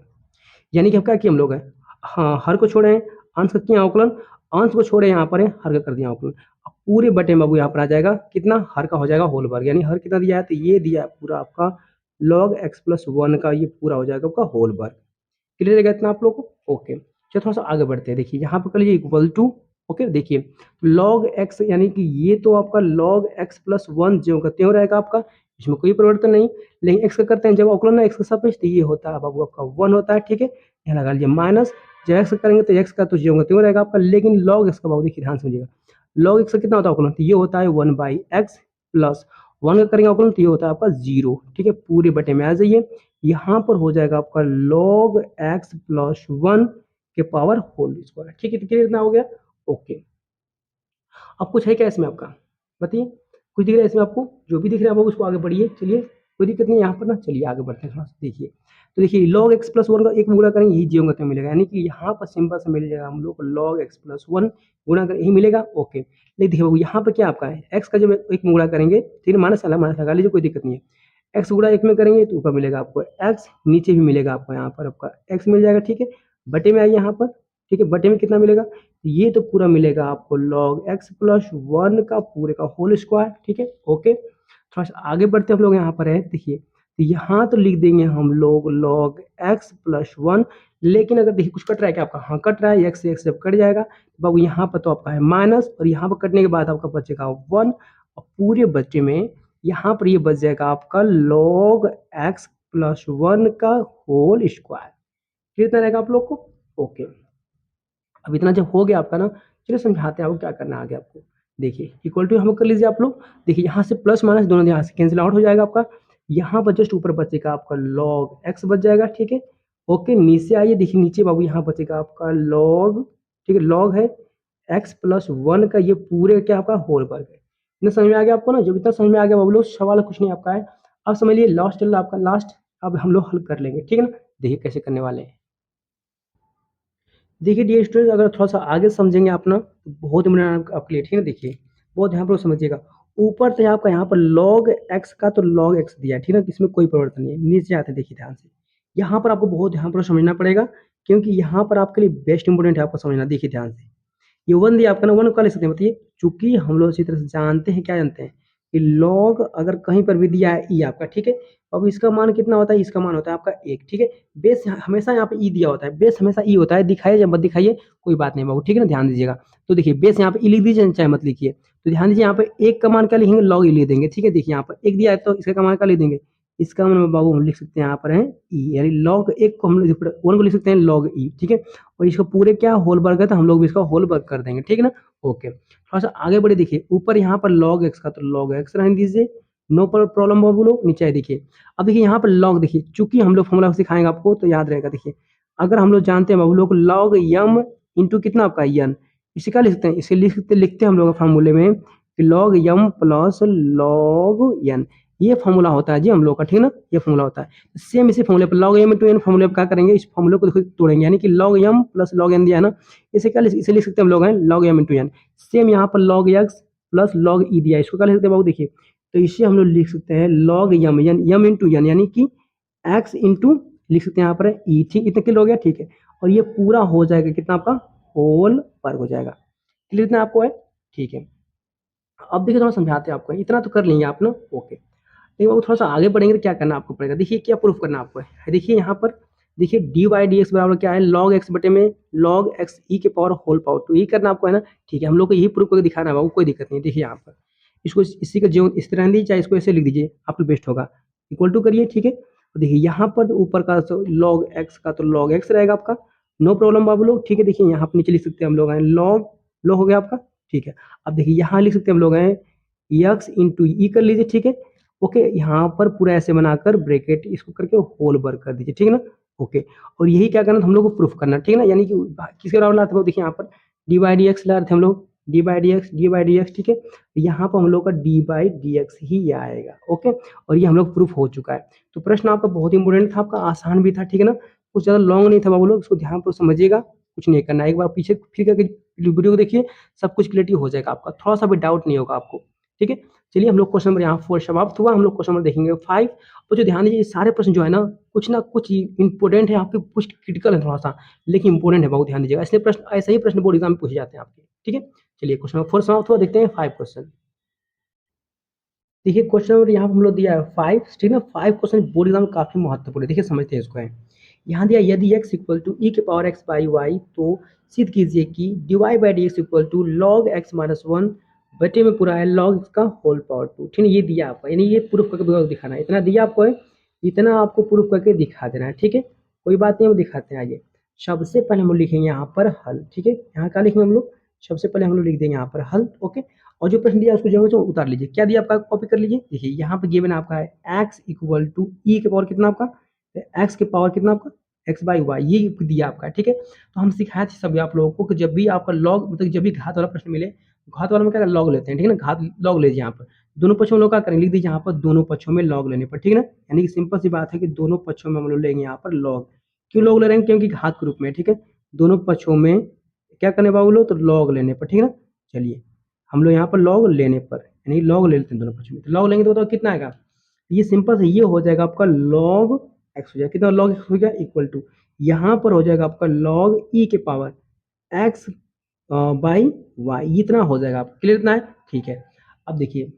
यानी कि हम क्या किए हम लोग हैं, हाँ हर को छोड़े हैं, अंश का किया अवकलन, अंश को छोड़े यहाँ पर है, हर का कर दिया अवकलन, अब पूरे बटे में बाबू यहाँ पर आ जाएगा कितना, हर का हो जाएगा होल वर्ग, यानी हर कितना दिया है, तो ये दिया है पूरा आपका log x प्लस 1 का, ये पूरा हो जाएगा आपका होल वर्ग, क्लियर रहेगा इतना आप लोग को, ओके। चलो थोड़ा सा आगे बढ़ते हैं, देखिए यहाँ पर कर लीजिए इक्वल टू, ओके, देखिए log x, यानी कि ये तो आपका log x प्लस 1 जो का त्यों रहेगा आपका, इसमें कोई परिवर्तन नहीं, लेकिन x का करते हैं जब अवकलन x का सापेक्ष, तो ये होता है बाबू आपका 1 होता है, ठीक है, यहाँ लगा लीजिए माइनस, जब x करेंगे तो x का तो जो त्यों रहेगा आपका, लेकिन log x का बाबू देखिए ध्यान समझिएगा, log x का कितना होता है अवकलन, तो ये होता है 1 बाई एक्स प्लस 1 का करेंगे अवकलन तो ये होता है आपका 0, ठीक है, पूरे बटे में आ जाइए, यहाँ पर हो जाएगा आपका log x प्लस 1 के पावर होल स्क्वायर, ठीक है, क्लियर इतना हो गया, ओके। अब कुछ है क्या इसमें आपका, बताइए, कुछ दिख रहा है इसमें आपको, जो भी दिख रहा है वो उसको आगे बढ़िए, चलिए कोई दिक्कत नहीं है यहाँ पर ना, चलिए आगे बढ़ते हैं थोड़ा सा, देखिए तो देखिए log x प्लस 1 का एक गुणा करेंगे यही जीरो का मिलेगा, यानी कि यहाँ पर सिंपल से मिल जाएगा हम लोग को log x प्लस 1 गुणा कर यही मिलेगा, ओके। लेकिन देखिए बाबू यहाँ पर क्या आपका है, x का जब एक गुणा करेंगे, ठीक है, माइनस लगा लीजिए, कोई दिक्कत नहीं है, x गुणा एक में करेंगे तो ऊपर मिलेगा आपको x, नीचे भी मिलेगा आपको यहाँ पर आपका x मिल जाएगा, ठीक है, बटे में आइए यहाँ पर, ठीक है, बटे में कितना मिलेगा, ये तो पूरा मिलेगा आपको log x प्लस 1 का पूरे का होल स्क्वायर, ठीक है, ओके। थोड़ा सा आगे बढ़ते हम लोग यहाँ पर है, देखिए तो यहाँ तो लिख देंगे हम लोग log x प्लस 1, लेकिन अगर देखिए कुछ कट रहा है क्या आपका, हाँ कट रहा है, x से x जब कट जाएगा तो बाबू यहाँ पर तो आपका है माइनस, और यहाँ पर कटने के बाद आपका बचेगा 1, और पूरे बच्चे में यहाँ पर ये बच जाएगा आपका log x प्लस 1 का होल स्क्वायर, कितना रहेगा आप लोग को, ओके। अब इतना जब हो गया आपका ना, चलिए समझाते हैं आपको क्या करना है आगे आपको, देखिए इक्वल टू हम कर लीजिए आप लोग, देखिए यहाँ से प्लस माइनस दोनों यहाँ से कैंसिल आउट हो जाएगा आपका, यहाँ पर जस्ट ऊपर बचेगा आपका log x बच जाएगा, ठीक है, ओके। नीचे आइए, देखिए नीचे बाबू यहाँ बचेगा आपका log, ठीक है, log है x प्लस 1 का, ये पूरे क्या आपका होल वर्ग है, इतना समझ में आ गया आपको ना, जब इतना समझ में आ गया बाबू लोग, सवाल कुछ नहीं आपका है। अब समझ लिए लास्ट चल रहा आपका, लास्ट अब हम लोग हल कर लेंगे, ठीक है ना, देखिए कैसे करने वाले हैं। देखिए डियर स्टूडेंट, अगर थोड़ा सा आगे समझेंगे आप ना तो बहुत इम्पोर्टेंट आपके लिए, ठीक है, देखिए बहुत ध्यान पूर्वक समझिएगा, ऊपर से आपका यहाँ पर log x का तो log x दिया है, ठीक है, इसमें कोई परिवर्तन नहीं है, नीचे आते हैं देखिए ध्यान से, यहाँ पर आपको बहुत ध्यान पूर्वक समझना पड़ेगा, क्योंकि यहाँ पर आपके लिए बेस्ट इंपोर्टेंट है आपको समझना, देखिए ध्यान से, ये 1 दिया आपका ना, 1 का ले सकते हैं, बताइए, चूंकि हम लोग अच्छी तरह से जानते हैं, क्या जानते हैं कि log अगर कहीं पर भी दिया है e आपका, ठीक है, अब इसका मान कितना होता है, इसका मान होता है आपका 1, ठीक है, बेस हमेशा यहाँ पे ई दिया होता है, बेस हमेशा ई होता है, दिखाइए या मत दिखाइए कोई बात नहीं बाबू, ठीक है ना, ध्यान दीजिएगा। तो देखिए बेस यहाँ पे ई लिख दीजिए चाहे मत लिखिए, तो ध्यान दीजिए यहाँ पे 1 का मान क्या लिखेंगे, log ई लिख देंगे, ठीक है, देखिए यहाँ पर 1 दिया है तो इसका मान क्या लिख देंगे, इसका मतलब बाबू हम लिख सकते हैं यहाँ पर है ई, यानी log 1 को हम लोग 1 को लिख सकते हैं log ई, ठीक है। और इसको पूरे क्या होल वर्ग है तो हम लोग भी इसका होल वर्ग कर देंगे, ठीक है ना। ओके, थोड़ा सा आगे बढ़े, देखिए ऊपर यहाँ पर log x का तो log x रहने दीजिए, नो प्रॉब्लम बाबू लोग। नीचे आए देखिए, अब देखिए यहाँ पर log, देखिए चूंकि हम लोग फॉर्मूला सिखाएंगे आपको तो याद रहेगा। देखिए अगर हम लोग जानते हैं बाबू लोग log m इंटू कितना आपका n, इसे क्या लिख सकते हैं, इसे लिखते हैं हम लोग फार्मूले में कि log m plus log n, ये फॉर्मूला होता है जी हम लोग का, ठीक है ना, ये फॉर्मूला होता है। सेम इसी फॉर्मूले पर log m इंटू n फॉर्मूले पर क्या करेंगे, इस फॉर्मूले को देखो तोड़ेंगे, यानी कि log m plus log n दिया है ना, इसे क्या इसे लिख सकते हैं हम लोग हैं log m into n। Same यहाँ पर log x plus log e दिया है, इसको क्या लिख सकते हैं बाबू, देखिए तो इसे हम लोग लिख सकते हैं log m इंटू n, यानी कि x इंटू लिख सकते हैं यहाँ पर e, ठीक, इतना क्लियर हो गया, ठीक है। और ये पूरा हो जाएगा कितना आपका होल वर्ग हो जाएगा, क्लियर इतना आपको है, ठीक है। अब देखिए थोड़ा समझाते हैं आपको, इतना तो कर लेंगे आप ना, ओके। लेकिन वो थोड़ा सा आगे बढ़ेंगे तो क्या करना आपको पड़ेगा, देखिए क्या प्रूफ करना आपको है। देखिए यहाँ पर देखिए डी बाई डी एक्स बराबर क्या है, log x बटे में log x ई के पावर होल पावर टू, यही करना आपको है ना, ठीक है। हम लोग को यही प्रूफ करके दिखाना है, कोई दिक्कत नहीं। देखिए यहाँ पर इसको इसी का जो इस तरह दीजिए, चाहे इसको ऐसे लिख दीजिए, आपको बेस्ट होगा, इक्वल टू करिए, ठीक है। तो देखिए यहाँ पर ऊपर का log x का तो log x रहेगा आपका, नो प्रॉब्लम बाबू लोग, ठीक है। देखिए यहाँ पर नीचे लिख सकते हैं हम लोग हैं log हो गया आपका, ठीक है। अब देखिए यहाँ लिख सकते हैं हम लोग हैं x इंटू ई कर लीजिए, ठीक है। ओके, यहाँ पर पूरा ऐसे बनाकर ब्रैकेट इसको करके होल वर्क कर दीजिए, ठीक है ना। ओके, और यही क्या करना था हम लोग को प्रूफ करना, ठीक है ना, यानी कि किसके बराबर लाते हैं, देखिए यहाँ पर डी बाई डी एक्स ला रहे थे हम लोग, डी बाई डी एक्स, ठीक है। तो यहाँ पर हम लोग का डी बाई डी एक्स ही आएगा, ओके। और ये हम लोग प्रूफ हो चुका है। तो प्रश्न आपका बहुत इंपॉर्टेंट था, आपका आसान भी था, ठीक है ना, कुछ ज़्यादा लॉन्ग नहीं था बाबू लोग, इसको ध्यान पर समझिएगा, कुछ नहीं करना, एक बार पीछे फिर करके वीडियो को देखिए, सब कुछ क्लियरिटी हो जाएगा आपका, थोड़ा सा भी डाउट नहीं होगा आपको, ठीक है। चलिए हम लोग क्वेश्चन नंबर यहाँ 4 समाप्त हुआ, हम लोग क्वेश्चन नंबर देखेंगे 5। तो जो ध्यान दीजिए, सारे प्रश्न जो है ना कुछ इंपॉर्टेंट है आपके, कुछ क्रिटिकल है थोड़ा सा, लेकिन इंपॉर्टेंट है, बहुत ध्यान दीजिएगा। इसलिए प्रश्न ऐसे ही प्रश्न बोर्ड एग्जाम में पूछे जाते हैं आपके, ठीक है। चलिए क्वेश्चन नंबर 4 समाप्त हुआ, देखते हैं 5 क्वेश्चन। देखिए क्वेश्चन नंबर यहाँ पर हम लोग दिया है 5, ठीक है ना। 5 क्वेश्चन बोर्ड एग्जाम में काफी महत्वपूर्ण है, देखिए समझते हैं इसको है। यहाँ दिया यदि x इक्वल टू ई के पावर एक्स बाई वाई, तो सिद्ध कीजिए कि d y by d x equal to log x minus one बटे में पूरा है लॉग एक्स का होल पावर टू, ठीक है। ये दिया आपको, यानी ये प्रूफ करके दिखाना है, इतना दिया आपको है, इतना आपको प्रूफ करके दिखा देना है, ठीक है। कोई बात नहीं, हम दिखाते हैं। आइए सबसे पहले हम लोग लिखेंगे यहाँ पर हल, ठीक है। यहाँ क्या लिखेंगे हम लोग, सबसे पहले हम लोग लिख देंगे यहाँ पर हल, ओके। और जो प्रश्न दिया उसको जो है उतार लीजिए, क्या दिया आपका कॉपी कर लीजिए। देखिए यहाँ पे गिवन आपका है x इक्वल टू ई के पावर कितना आपका, x के पावर कितना आपका x बाई वाई, ये दिया आपका, ठीक है। तो हम सिखाए थे सभी आप लोगों को कि जब भी आपका लॉग, मतलब जब भी घात वाला प्रश्न मिले, घात वाला में क्या लॉग लेते हैं, ठीक है ना, घात लॉग लीजिए यहाँ पर, दोनों पक्षों में लोग क्या करेंगे, लिख दीजिए यहाँ पर दोनों पक्षों में लॉग लेने पर, ठीक है ना। यानी कि सिंपल सी बात है कि दोनों पक्षों में हम लोग लेंगे यहाँ पर लॉग, क्यों लॉग ले रहे हैं, क्योंकि घात के रूप में, ठीक है। दोनों पक्षों में क्या करने बाबू लोग, तो लॉग लेने पर, ठीक है ना। चलिए हम लोग यहाँ पर लॉग लेने पर, यानी लॉग ले लेते हैं दोनों पक्ष में, तो लॉग लेंगे तो बताओ कितना आएगा, ये सिंपल से ये हो जाएगा आपका लॉग एक्स हो जाएगा, कितना लॉग एक्स हो गया इक्वल टू, यहाँ पर हो जाएगा आपका लॉग ई के पावर एक्स बाई वाई, इतना हो जाएगा आपका, क्लियर इतना है, ठीक है। अब देखिए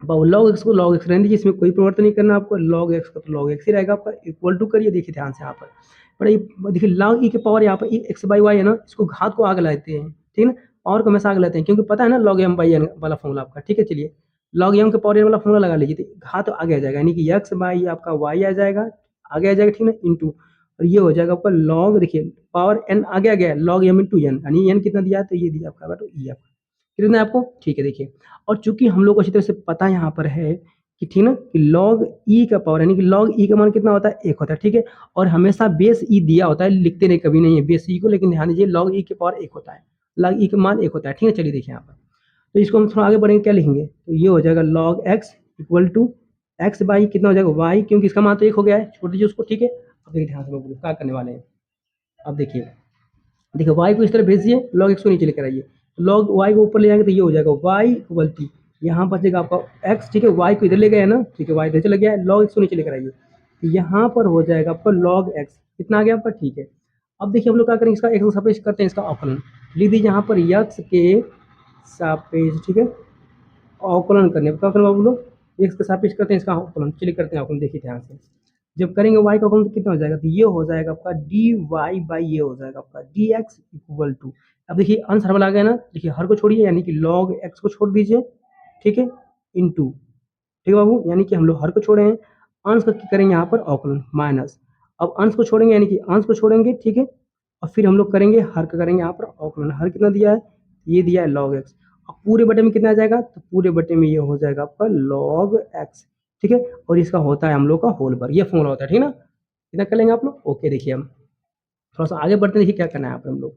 लॉग एक्स को लॉग एक्स रहने दीजिए, इसमें कोई परिवर्तन नहीं करना आपको, लॉग एक्स का तो लॉग एक्स ही रहेगा आपका, इक्वल टू करिए, देखिए ध्यान से यहाँ पर देखिए लॉग ई के पावर यहाँ पर एक्स बाई वाई है ना, इसको घात को आगे लाते हैं, ठीक है ना, पावर को हमेशा आगे लाते हैं, क्योंकि पता है ना लॉग एम बाई एन वाला फॉर्मूला आपका, ठीक है। चलिए लॉग एम के पावर एन वाला फॉर्मूला लगा लीजिए, तो घात तो आगे आ जाएगा, यानी कि एक्स बाई आपका वाई आ जाएगा, आगे आ जाएगा, ठीक है ना, इंटू, और ये हो जाएगा आपका लॉग, देखिए पावर एन आगे आ गया, लॉग एम इंटू एन, यानी एन कितना दिया है, तो ये दिया आपका तो ई आपका, कितना है आपको, ठीक है। देखिए और चूंकि हम लोग को अच्छी तरह से पता यहाँ पर है कि, ठीक ना, कि log e का पावर, यानी कि log e का मान कितना होता है, एक होता है, ठीक है। और हमेशा बेस e दिया होता है, लिखते नहीं कभी नहीं है बेस e को, लेकिन ध्यान दीजिए log e के पावर एक होता है, log e का मान एक होता है, ठीक है। चलिए देखिए यहाँ पर, तो इसको हम थोड़ा आगे बढ़ेंगे, क्या लिखेंगे, तो ये हो जाएगा log x equal to x by कितना हो जाएगा y, क्योंकि इसका मान तो एक हो गया है, छोड़ दीजिए उसको, ठीक है। अब देखिए ध्यान से क्या करने वाले हैं, अब देखिए देखिए y को इस तरह भेजिए, log x को नीचे लेकर आइए, log y को ऊपर ले जाएंगे तो ये हो जाएगा y इक्वल टू, यहाँ बचेगा आपका x, ठीक है। y को इधर ले गया है ना, ठीक है, y इधर चला गया है, log x को नीचे लेकर आइए, तो यहाँ पर हो जाएगा आपका log x, कितना आ गया आपका, ठीक है। अब देखिए हम लोग क्या करेंगे, इसका x सापेक्ष करते हैं, इसका अवकलन लिख दीजिए यहाँ पर x के सापेक्ष, ठीक है, अवकलन करने क्या करें बाबू लोग, एक्स के सापेक्ष करते हैं इसका अवकलन, चलिए करते हैं अवकलन, देखिए ध्यान से, जब करेंगे y का अवकलन तो कितना हो जाएगा, तो ये हो जाएगा आपका डी वाई बाई, ये हो जाएगा आपका डी एक्स इक्वल टू, अब देखिए अंश हर वाला आ गया ना, देखिए हर को छोड़िए, यानी कि log x को छोड़ दीजिए, ठीक है, इंटू, ठीक है बाबू, यानी कि हम लोग हर को छोड़े हैं, अंश का करेंगे यहाँ पर अवकलन माइनस, अब अंश को छोड़ेंगे यानी कि अंश को छोड़ेंगे, ठीक है, और फिर हम लोग करेंगे हर का करेंगे यहाँ पर अवकलन। हर कितना दिया है, ये दिया है log x, अब पूरे बटे में कितना आ जाएगा, तो पूरे बटे में ये हो जाएगा आपका log x, ठीक है, और इसका होता है हम लोग का होल वर्ग, ये फॉर्मूला होता है, ठीक है ना, इतना कर लेंगे आप लोग। ओके, देखिए हम थोड़ा सा आगे बढ़ते हैं, देखिए क्या करना है यहाँ पर हम लोग,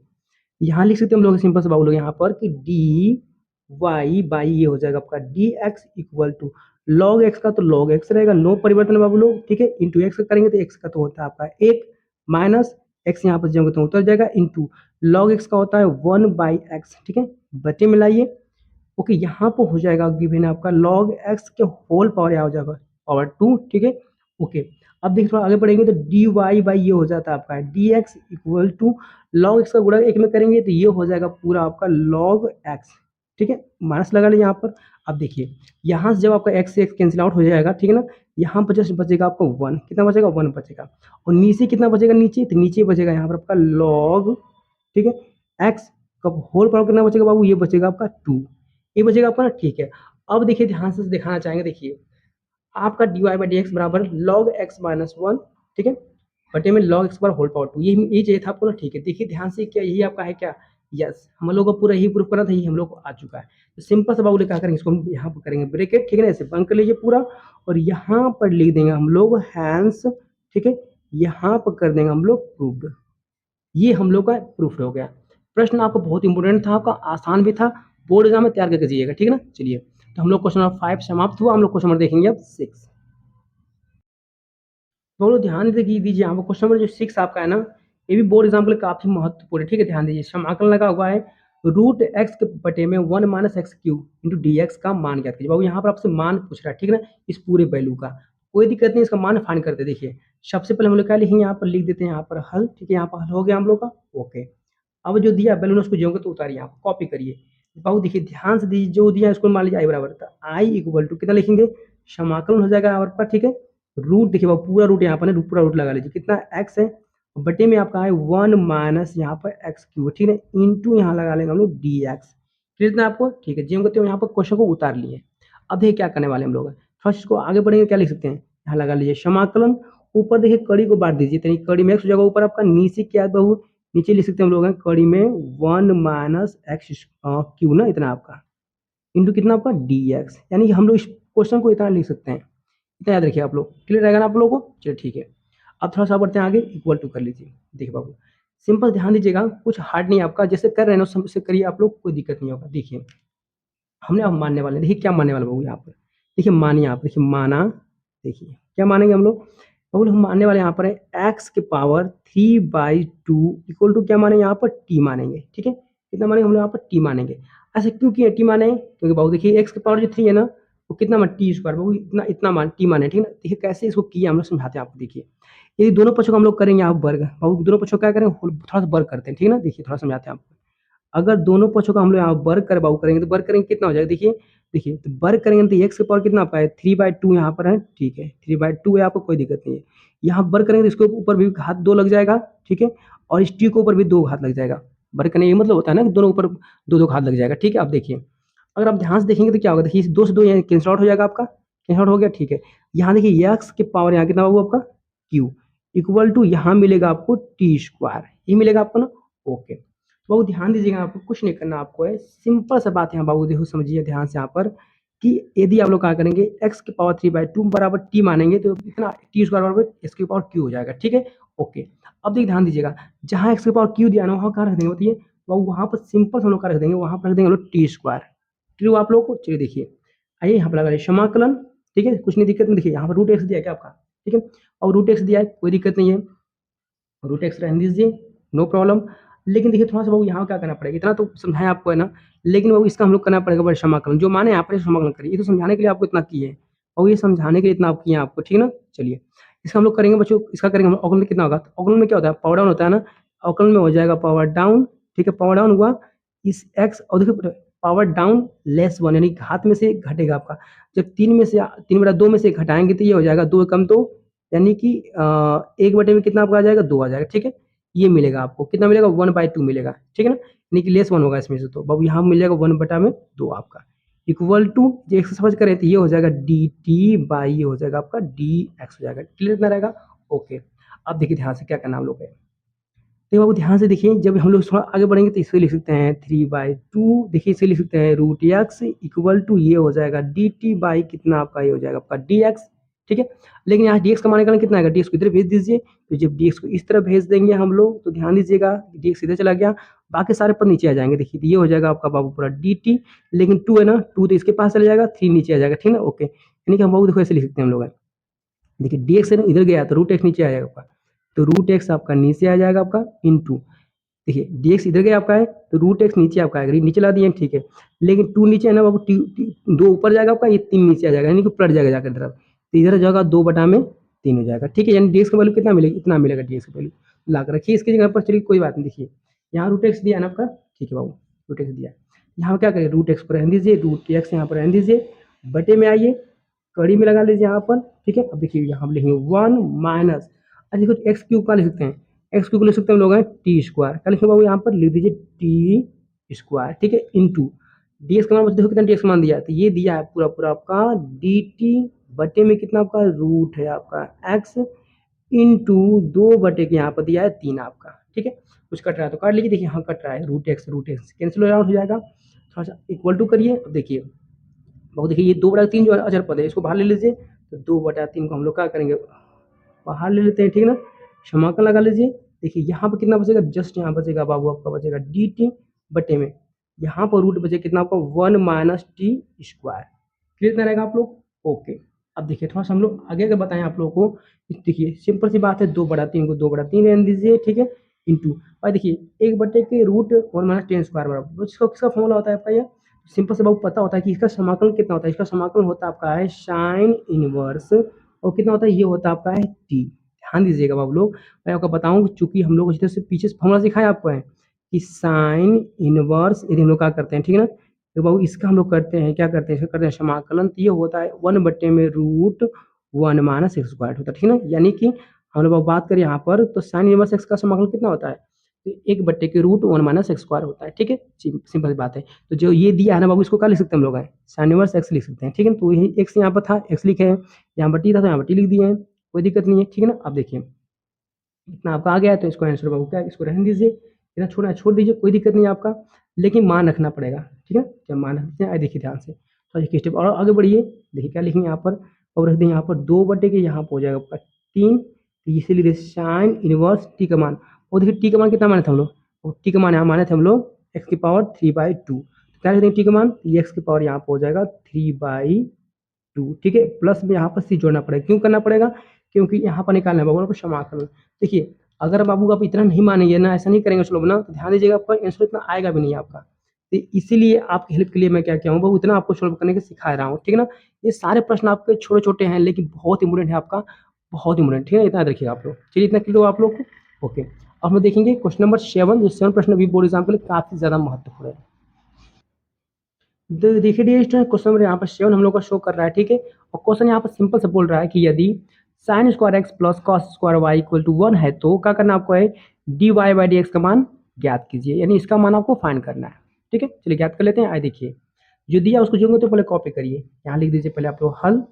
यहाँ लिख सकते हैं हम लोग सिंपल से बाबू लोग यहाँ पर कि डी वाई बाई ये हो जाएगा आपका d x equal to log x का तो लॉग एक्स रहेगा, नो परिवर्तन बाबू लोग, ठीक है, इंटू एक्स का करेंगे तो एक्स का तो होता है आपका एक, माइनस एक्स यहाँ पर जाओगे तो उतर जाएगा, इंटू लॉग एक्स का होता है 1/x, ठीक है, बटे में लाइए। ओके, यहाँ पर हो जाएगा गिवन आपका log x के होल पावर यहाँ हो जाएगा पावर 2, ठीक है। ओके, अब देखिए थोड़ा आगे बढ़ेंगे तो डी वाई बाई ये हो जाता है आपका d x equal to log x का गुणा एक में करेंगे तो ये हो जाएगा पूरा आपका log x, ठीक है, माइनस लगा लीजिए यहाँ पर। अब देखिए यहाँ से जब आपका एक्स से एक्स कैंसिल आउट हो जाएगा, ठीक है ना, यहाँ पर जस्ट बचेगा आपको 1, कितना बचेगा 1 बचेगा, और नीचे कितना बचेगा, नीचे तो नीचे बचेगा यहाँ पर आपका log, ठीक है, एक्स का होल पावर कितना बचेगा बाबू, ये बचेगा आपका 2, ये बचेगा आपका ना, ठीक है। अब देखिए ध्यान से दिखाना चाहेंगे, देखिए आपका d y by d x बराबर लॉग एक्स माइनस 1, ठीक है, बटे में लॉग एक्स पर होल पावर 2, ये चाहिए था आपको ना, ठीक है। देखिए ध्यान से, क्या यही आपका है क्या, यस, हम लोग को पूरा यही प्रूफ करना था, यही हम लोग को आ चुका है। तो सिंपल सा बाबू क्या करेंगे, इसको हम यहाँ पर करेंगे ब्रेकेट, ठीक है ना, ऐसे बंद कर लीजिए पूरा, और यहाँ पर लिख देंगे हम लोग हैंस, ठीक है, यहाँ पर कर देंगे हम लोग प्रूव्ड, ये हम लोग का प्रूफ हो गया। प्रश्न आपको बहुत इंपॉर्टेंट था, आपका आसान भी था, बोर्ड एग्जाम में तैयार करके जाइएगा, ठीक है ना। चलिए, तो हम लोग क्वेश्चन नंबर 5 समाप्त हुआ, हम लोग क्वेश्चन नंबर देखेंगे अब 6। तो लोग ध्यान दीजिए, यहाँ पर क्वेश्चन नंबर जो 6 आपका है ना, ये भी बोर्ड एग्जाम के लिए काफी महत्वपूर्ण है, ठीक है, ध्यान दीजिए। समाकलन लगा हुआ है रूट एक्स के बटे में 1 minus x cube into d x का मान ज्ञात कीजिए। बाबू यहाँ पर आपसे मान पूछ रहा है, ठीक है ना, इस पूरे वैल्यू का, कोई दिक्कत नहीं, इसका मान फाइंड करते। देखिए सबसे पहले हम लोग क्या लिखेंगे, यहाँ पर लिख देते हैं यहाँ पर हल, ठीक है, यहाँ पर हल हो गया हम लोग का। ओके, अब जो दिया बैलून उसको जोगे तो उतारिए, यहाँ कॉपी करिए। बाबू देखिए ध्यान से दीजिए, जो दिया इसको मान लीजिए आई बराबर था, आई इक्वल टू कितना लिखेंगे, समाकलन हो जाएगा यहाँ पर, ठीक है, रूट देखिए बाबू पूरा रूट यहाँ पर है, पूरा रूट लगा लीजिए, कितना एक्स है, बटे में आपका है 1 माइनस यहाँ पर एक्स क्यूब, ठीक है, इंटू यहाँ लगा लेंगे हम लोग डी एक्स, कितना आपको, ठीक है जी, हम कहते हैं यहाँ पर क्वेश्चन को उतार लिए। अब देखिए क्या करने वाले हम लोग, फर्स्ट को आगे बढ़ेंगे, क्या लिख सकते हैं, यहाँ लगा लीजिए समाकलन, ऊपर देखिए कड़ी को बांट दीजिए, तो कड़ी में एक्स हो जाएगा, ऊपर आपका नीचे क्या है बहू, नीचे लिख सकते हैं हम लोग कड़ी में 1 माइनस एक्स क्यू ना, इतना आपका इंटू कितना आपका डी एक्स, यानी कि हम लोग इस क्वेश्चन को इतना लिख सकते हैं, इतना याद रखिए आप लोग, क्लियर रहेगा ना आप लोगों को। चलिए ठीक है, अब थोड़ा सा बढ़ते हैं आगे, इक्वल टू कर लीजिए। देखिए बाबू सिंपल ध्यान दीजिएगा, कुछ हार्ड नहीं आपका, जैसे कर रहे हैं ना उससे करिए आप लोग, कोई दिक्कत नहीं होगा। देखिए हमने अब मानने वाले, देखिए क्या मानने वाला बाबू यहाँ पर, देखिए मानिए आप, देखिए माना, देखिए क्या मानेंगे हम लोग, बाबू हम मानने वाले यहाँ पर है एक्स के पावर 3/2 इक्वल टू क्या मानेंगे यहाँ पर टी मानेंगे, ठीक है, कितना मानेंगे हम लोग यहाँ पर टी मानेंगे। ऐसा क्यों किया टी माने, क्योंकि बाबू देखिए एक्स के पावर जो 3 है ना, वो कितना मान टी स्क्वायर, बाबू इतना इतना मान टी माने, ठीक है ना। देखिए कैसे इसको किया हम लोग समझाते हैं आपको। देखिए यदि दोनों पक्षों को हम लोग करेंगे आप वर्ग, बाबू दोनों पक्षों क्या करेंगे, थोड़ा सा वर्ग करते हैं, ठीक है ना। देखिए थोड़ा समझाते हैं आपको, अगर दोनों पक्षों का हम लोग यहाँ वर्ग कर बाबू करेंगे तो वर्ग करेंगे कितना हो जाएगा, देखिए देखिए तो वर्ग करेंगे तो एक्स के पावर कितना पाए 3/2 यहाँ पर है, ठीक है 3/2 है, आपको कोई दिक्कत नहीं है। यहाँ वर्ग करेंगे तो इसके ऊपर भी घात 2 लग जाएगा, ठीक है, और इस टी के ऊपर भी 2 घात लग जाएगा। वर्ग करने ये मतलब होता है ना कि दोनों ऊपर 2 घात लग जाएगा, ठीक है। अब देखिए अगर आप ध्यान से देखेंगे तो क्या होगा, देखिए 2 से 2 यहाँ कैंसल आउट हो जाएगा, आपका कैंसल आउट हो गया, ठीक है। यहाँ देखिए एक्स के पावर यहाँ कितना होगा आपका क्यू इक्वल टू यहाँ मिलेगा आपको टी स्क्वायर, ये मिलेगा आपको ना। ओके, बाबू ध्यान दीजिएगा, आपको कुछ नहीं करना, आपको है सिंपल सा बात यहाँ बाबू देखो समझिए ध्यान से यहाँ पर, कि यदि आप लोग क्या करेंगे एक्स के पावर 3/2 बराबर टी मानेंगे तो इतना टी स्क्वायर बराबर एक्स की पावर क्यू हो जाएगा, ठीक है। ओके, अब देखिए ध्यान दीजिएगा, जहाँ एक्स की पावर क्यू दिया ना वहाँ कहाँ रख देंगे बताइए बाबू, वहाँ पर सिंपल हम लोग क्या रख देंगे, वहाँ पर रख देंगे हम लोग टी स्क्वायर, ट्रू आप लोग को। चलिए देखिए आइए यहाँ पर लगा समाकलन, ठीक है, कुछ नहीं दिक्कत नहीं। देखिए यहाँ पर रूट एक्स दिया है क्या आपका, ठीक है, और रूट एक्स दिया है, कोई दिक्कत नहीं है, रूट एक्स रहने दीजिए, नो प्रॉब्लम। लेकिन देखिए थोड़ा सा बाबू यहाँ क्या करना पड़ेगा, इतना तो समझाया आपको है ना, लेकिन बाबू इसका हम लोग करना पड़ेगा बड़े समाकलन, जो माने यहाँ पर समाकलन करिए, ये तो समझाने के लिए आपको इतना किए है, और ये समझाने के लिए इतना आप किए आपको, ठीक है ना। चलिए इसका हम लोग करेंगे बच्चों, इसका करेंगे हम अवकलन में कितना होगा, अवकलन में क्या होता है पावर डाउन होता है ना, अवकलन में हो जाएगा पावर डाउन, ठीक है, पावर डाउन हुआ इस एक्स, और देखिए पावर डाउन लेस 1 यानी घात में से घटेगा आपका, जब 3/2 में से घटाएंगे तो ये हो जाएगा 2 कम 2, यानी कि 1 बटे में कितना आपका आ जाएगा 2 आ जाएगा, ठीक है। ये मिलेगा आपको, कितना मिलेगा 1/2 मिलेगा, ठीक है ना, यानी कि लेस 1 होगा इसमें से, तो बाबू यहाँ मिलेगा 1/2 आपका, इक्वल टू ये एक्स समझ करें तो ये हो जाएगा डी टी बाई ये हो जाएगा आपका डी एक्स हो जाएगा। क्लियर कितना रहेगा? ओके। अब देखिए ध्यान से क्या करना हम लोग को। तो बाबू ध्यान से देखिए, जब हम लोग थोड़ा आगे बढ़ेंगे तो इसे लिख सकते हैं 3/2। देखिए इसे लिख सकते हैं रूट एक्स इक्वल टू ये हो जाएगा डी टी बाई कितना आपका ये हो जाएगा आपका डी एक्स। ठीक है, लेकिन यहाँ डी एक्स का मान निकालना कितना आएगा, डी एक्स को इधर भेज दीजिए। तो जब डी एक्स को इस तरह भेज देंगे हम लोग तो ध्यान दीजिएगा डी एक्स इधर चला गया, बाकी सारे पद नीचे आ जाएंगे। देखिए ये हो जाएगा आपका बाबू पूरा डी टी, लेकिन टू है ना, टू तो इसके पास चला जाएगा, थ्री नीचे आ जाएगा। ठीक है ना, ओके। यानी कि हम बाबू देखो ऐसे लिख सकते हैं हम लोग। देखिए डी एक्स इधर गया तो रूट एक्स नीचे आ जाएगा आपका, तो रूट एक्स आपका नीचे आ जाएगा आपका इंटू। देखिए डी एक्स इधर गया आपका है तो रूट एक्स नीचे आपका आएगा, नीचे ला दिए ठीक है, लेकिन टू नीचे है ना बाबू, दो ऊपर जाएगा आपका, ये तीन नीचे आ जाएगा, यानी कि पलट जाएगा जाकर तरफ, तो इधर जाएगा 2/3 हो जाएगा। ठीक है, यानी डी एक्स का वैल्यू कितना मिलेगा, इतना मिलेगा डी एक्स का वैल्यू। ला कर रखिए इसकी जगह पर, चलिए कोई बात नहीं। देखिए यहाँ रूट एक्स दिया है ना आपका, ठीक है बाबू, रूट एक्स दिया। यहाँ क्या करें, रूट एक्स पर रहने दीजिए, रूट एक्स यहाँ पर रहने दीजिए, बटे में आइए, कड़ी में लगा लीजिए यहाँ पर। ठीक है, अब देखिए यहाँ हम लिखेंगे 1 माइनस, अच्छा देखो एक्स क्यूब का लिख सकते हैं, एक्स क्यूब लिख सकते हैं हम लोग हैं टी स्क्वायर, क्या लिखे बाबू यहाँ पर लिख दीजिए टी स्क्वायर। ठीक है, इंटू डी एक्स का मान देखो कितना डी एक्स का मान दिया है, तो ये दिया है पूरा पूरा आपका डी टी बटे में कितना आपका रूट है आपका एक्स इंटू 2 बटे के यहाँ पर दिया है 3 आपका। ठीक है, कुछ कट रहा है तो काट लीजिए। देखिए हाँ कट रहा है, रूट एक्स कैंसिल हो जाएगा, थोड़ा सा इक्वल टू करिए। अब देखिए बहुत, देखिए ये 2/3 जो अचर पद है इसको बाहर ले लीजिए, तो 2/3 को हम लोग क्या करेंगे, बाहर ले लेते हैं। ठीक है ना, क्षमाकन लगा लीजिए। देखिए यहाँ पर कितना बचेगा, जस्ट यहाँ बचेगा बाबू आपका बचेगा डी टी बटे में, यहाँ पर रूट बचे कितना आपका 1 माइनस टी स्क्वायर। क्लियर रहेगा आप लोग? ओके। अब देखिए थोड़ा सा हम लोग आगे का बताएं आप लोगों को। देखिए सिंपल सी बात है, 2/3 को 2/3 रहने दीजिए। ठीक है, इंटू और देखिए 1 बटे के रूट 1 - 10 स्क्वायर बराबर, इसका किसका फॉर्मूला होता है आपका, ये सिंपल से बहुत पता होता है कि इसका समाकलन कितना होता है। इसका समाकलन होता है आपका है साइन इनवर्स, और कितना होता है, ये होता है आपका है टी। ध्यान दीजिएगा बाबू लोग, मैं आपको बताऊं चूंकि हम लोग जिस पीछे फॉर्मूला सिखाया आपको है कि साइन इनवर्स, यदि हम लोग क्या करते हैं, ठीक है ना, तो बाबू इसका हम लोग करते हैं, क्या करते हैं, इसका करते हैं समाकलन, तो ये होता है 1 बटे में रूट 1 माइनस एक्स स्क्वायर होता है। ठीक है ना, यानी कि हम लोग बात करें यहाँ पर तो साइन इनवर्स एक्स का समाकलन कितना होता है, तो 1 बटे के रूट 1 माइनस एक्स स्क्वायर होता है। ठीक है, सिंपल सी बात है। तो जो ये दिया है ना बाबू, इसको क्या लिख सकते हैं हम लोग हैं, साइन इनवर्स एक्स लिख सकते हैं। ठीक है, तो यही एक्स यहाँ पर था, एक्स लिखे हैं, यहाँ पर टी था तो यहाँ पर टी लिख दिए हैं, कोई दिक्कत नहीं है। ठीक है ना, अब देखिए इतना आपका आ गया है तो इसको आंसर बाबू क्या है, इसको रहने दीजिए, इतना छोड़ना है छोड़ दीजिए, कोई दिक्कत नहीं है आपका, लेकिन मान रखना पड़ेगा। ठीक है, जब मान रखते हैं आए देखिए ध्यान से, तो एक स्टेप और आगे बढ़िए। देखिए क्या लिखेंगे यहाँ पर, और रख दें यहाँ पर 2 बटे के, यहाँ पर हो जाएगा आपका 3, तो इसीलिए साइन इनवर्स टी का मान, और देखिए टी का मान कितना माने थे हम लोग, और टी का मान यहाँ माने थे हम लोग x⁻³ क्या लिखते हैं टी का मान, x⁻, यहाँ पर हो जाएगा 3/2। ठीक है, प्लस में यहाँ पर सी जोड़ना पड़ेगा, क्यों करना पड़ेगा, क्योंकि यहाँ पर निकालना है बाबू को समाकलन। देखिए अगर बाबू आप इतना नहीं मानेंगे ना, ऐसा नहीं करेंगे चलो ना, तो ध्यान दीजिएगा आपका आंसर इतना आएगा भी नहीं आपका। तो इसीलिए आपकी हेल्प के लिए मैं क्या किया हूँ बाबू, इतना आपको सॉल्व करने के सिखा रहा हूँ। ठीक है ना, ये सारे प्रश्न आपके छोटे छोटे हैं लेकिन बहुत इंपॉर्टेंट है आपका, बहुत इंपॉर्टेंट। ठीक है, इतना रखिएगा आप लोग, चलिए इतना क्लियर हो आप लोग को। ओके, अब हम देखेंगे क्वेश्चन नंबर 7, जो 7 प्रश्न भी बोर्ड एग्जाम के लिए काफी ज्यादा महत्वपूर्ण है। देखिए डियर स्टूडेंट, क्वेश्चन नंबर यहाँ पर 7 हम लोग का शो कर रहा है। ठीक है, और क्वेश्चन यहाँ पर सिंपल से बोल रहा है कि यदि sine square x plus cos square y equal to 1 है तो क्या करना आपको है, d y by d x का मान ज्ञात कीजिए, यानी इसका मान आपको फाइंड करना है। ठीक है, चलिए ज्ञात कर लेते हैं। आइए देखिए, जो दिया उसको जोड़ेंगे तो पहले कॉपी करिए, यहाँ लिख दीजिए पहले आप लोग हल,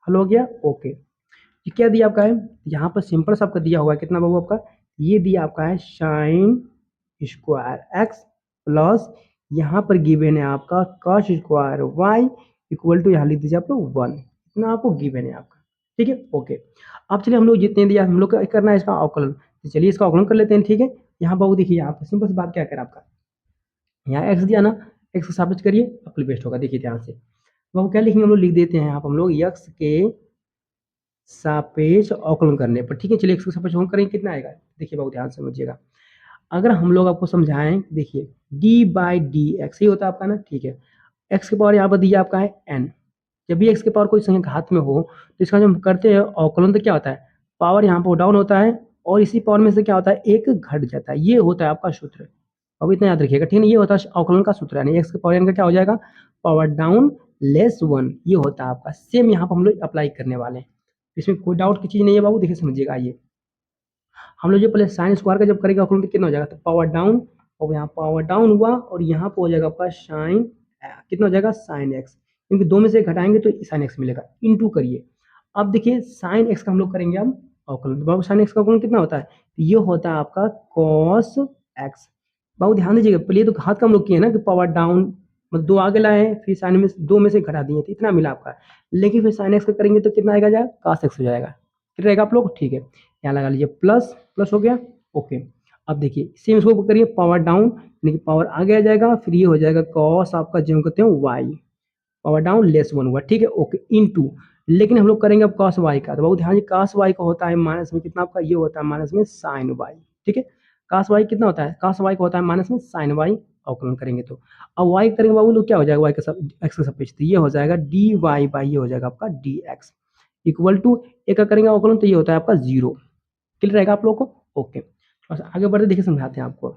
हल हो गया। ओके, ये क्या दिया आपका है, यहाँ पर सिंपल सा आपका दिया हुआ है कितना बाबू आपका, ये दिया आपका है साइन स्क्वायर एक्स प्लस, यहाँ पर गिवन है आपका cos square y equal to, यहाँ लिख दीजिए आप लोग 1, इतना आपको गिवन है आपका। ठीक है, ओके। अब चलिए हम लोग जितने दिया हम लोग का करना है इसका अवकलन, तो चलिए इसका अवकलन कर लेते हैं। ठीक है, यहाँ बाबू देखिए यहाँ पर सिंपल सी बात क्या करें आपका, यहाँ एक्स दिया ना, एक्स को साबित करिए, अपने बेस्ट होगा। देखिए ध्यान से बाबू क्या लिखेंगे हम लोग, लिख देते हैं यहाँ पर हम लोग एक्स के सापेक्ष अवकलन करने पर। ठीक है, चलिए एक्स के सापेक्ष अवकलन करेंगे, कितना आएगा, देखिए बाबू ध्यान से समझिएगा। अगर हम लोग आपको समझाएं, देखिए डी बाई डी एक्स ही होता है आपका ना। ठीक है, एक्स के पावर यहाँ पर दिया आपका है एन, जब भी एक्स के पावर कोई संख्या घात में हो तो इसका जब हम करते हैं अवकलन तो क्या होता है, पावर यहाँ पर डाउन होता है, और इसी पावर में से क्या होता है, एक घट जाता है, ये होता है आपका सूत्र। अब इतना याद रखिएगा। ठीक है, ये होता है अवकलन का सूत्र, यानी एक्स के पावर एन का क्या हो जाएगा, पावर डाउन लेस 1, ये होता है आपका। सेम यहाँ पर हम लोग अप्लाई करने वाले हैं, इसमें कोई डाउट की चीज़ नहीं है बाबू। देखिए समझिएगा, आइए हम लोग जो पहले साइन स्क्वायर का जब करेंगे अवकलन तो कितना हो जाएगा, तो पावर डाउन, और यहाँ पावर डाउन हुआ और यहाँ पर हो जाएगा आपका साइन, कितना हो जाएगा साइन एक्स, क्योंकि 2 में से घटाएँगे तो sin x मिलेगा, इनटू करिए। अब देखिए sin x का हम लोग करेंगे अब अवकलन। तो बाबू sin x का अवकलन कितना होता है? ये होता है आपका cos x। बाबू ध्यान दीजिएगा, पहले तो घात का हम लोग किए ना कि पावर डाउन, मतलब 2 आगे लाए हैं, फिर sin में 2 में से घटा दिए, तो इतना मिला आपका। लेकिन फिर sin x का करेंगे तो कितना आएगा जाएगा? cos x हो जाएगा। ठीक रहेगा आप लोग? ठीक है। यहाँ लगा लीजिए प्लस, प्लस हो गया, ओके। अब देखिए सेम इसको करिए पावर डाउन, यानी कि पावर आगे आ जाएगा, फिर ये हो जाएगा cos आपका जो कहते हैं y, पावर डाउन लेस 1 हुआ, ठीक है, ओके, इनटू। लेकिन हम लोग करेंगे अब cos y का, तो बहुत ध्यान दीजिए cos y का होता है माइनस में कितना आपका, ये होता है माइनस में sin y, ठीक है। cos y कितना होता है? cos y का होता है माइनस में sin y, अवकलन करेंगे तो। अब y करेंगे बाबू लोग क्या हो जाएगा, y का सब x का सापेक्ष, तो ये हो जाएगा dy बाई ये हो जाएगा आपका dx इक्वल टू एक का करेंगे अवकलन तो ये होता है आपका 0। क्लियर रहेगा आप लोगों को? ओके। बस आगे बढ़ते देखिए समझाते हैं आपको।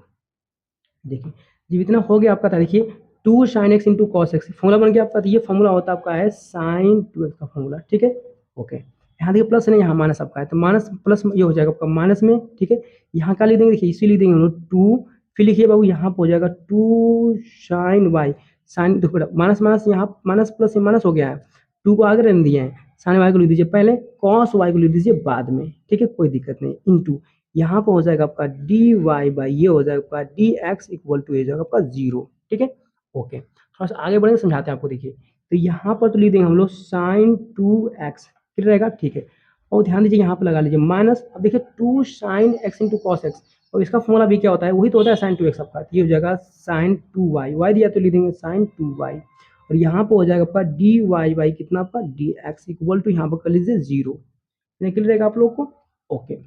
देखिए जब इतना हो गया आपका, था देखिए 2 sin x into cos x formula बन गया आपका। तो ये फॉर्मूला होता है आपका है sin 2x का फॉर्मूला, ठीक है, ओके। यहाँ देखिए प्लस नहीं, यहाँ माइनस आपका है, तो माइनस प्लस ये हो जाएगा आपका माइनस में, ठीक है। यहाँ क्या लिख देंगे, देखिए इसी लिख देंगे हम लोग 2, फिर लिखिए बाबू यहाँ पर हो जाएगा 2 sin y, साइन देखो माइनस माइनस यहाँ माइनस प्लस माइनस हो गया है, 2 को आगे रहने दिए हैं, साइन y को लिख दीजिए पहले, कॉस y को लिख दीजिए बाद में, ठीक है, कोई दिक्कत नहीं, इंटू यहाँ पर हो जाएगा आपका डी वाई बाई ये हो जाएगा आपका डी एक्स इक्वल टू ये जाएगा आपका 0, ठीक है, ओके। थोड़ा सा आगे बढ़ेंगे समझाते हैं आपको। देखिए तो यहाँ पर तो लिख देंगे हम लोग साइन 2x, फिर रहेगा, ठीक है। और ध्यान दीजिए यहाँ पर लगा लीजिए माइनस, अब देखिए 2 sine x into cos x, और इसका फॉर्मूला भी क्या होता है, वही तो होता है साइन 2x आपका, ये हो जाएगा साइन 2y, वाई दिया तो लिख देंगे साइन 2y, और यहाँ पर हो जाएगा आपका डी वाई बाई कितना आपका डी एक्स इक्वल टू यहाँ पर कर लीजिए 0। क्लियर रहेगा आप लोग को? ओके।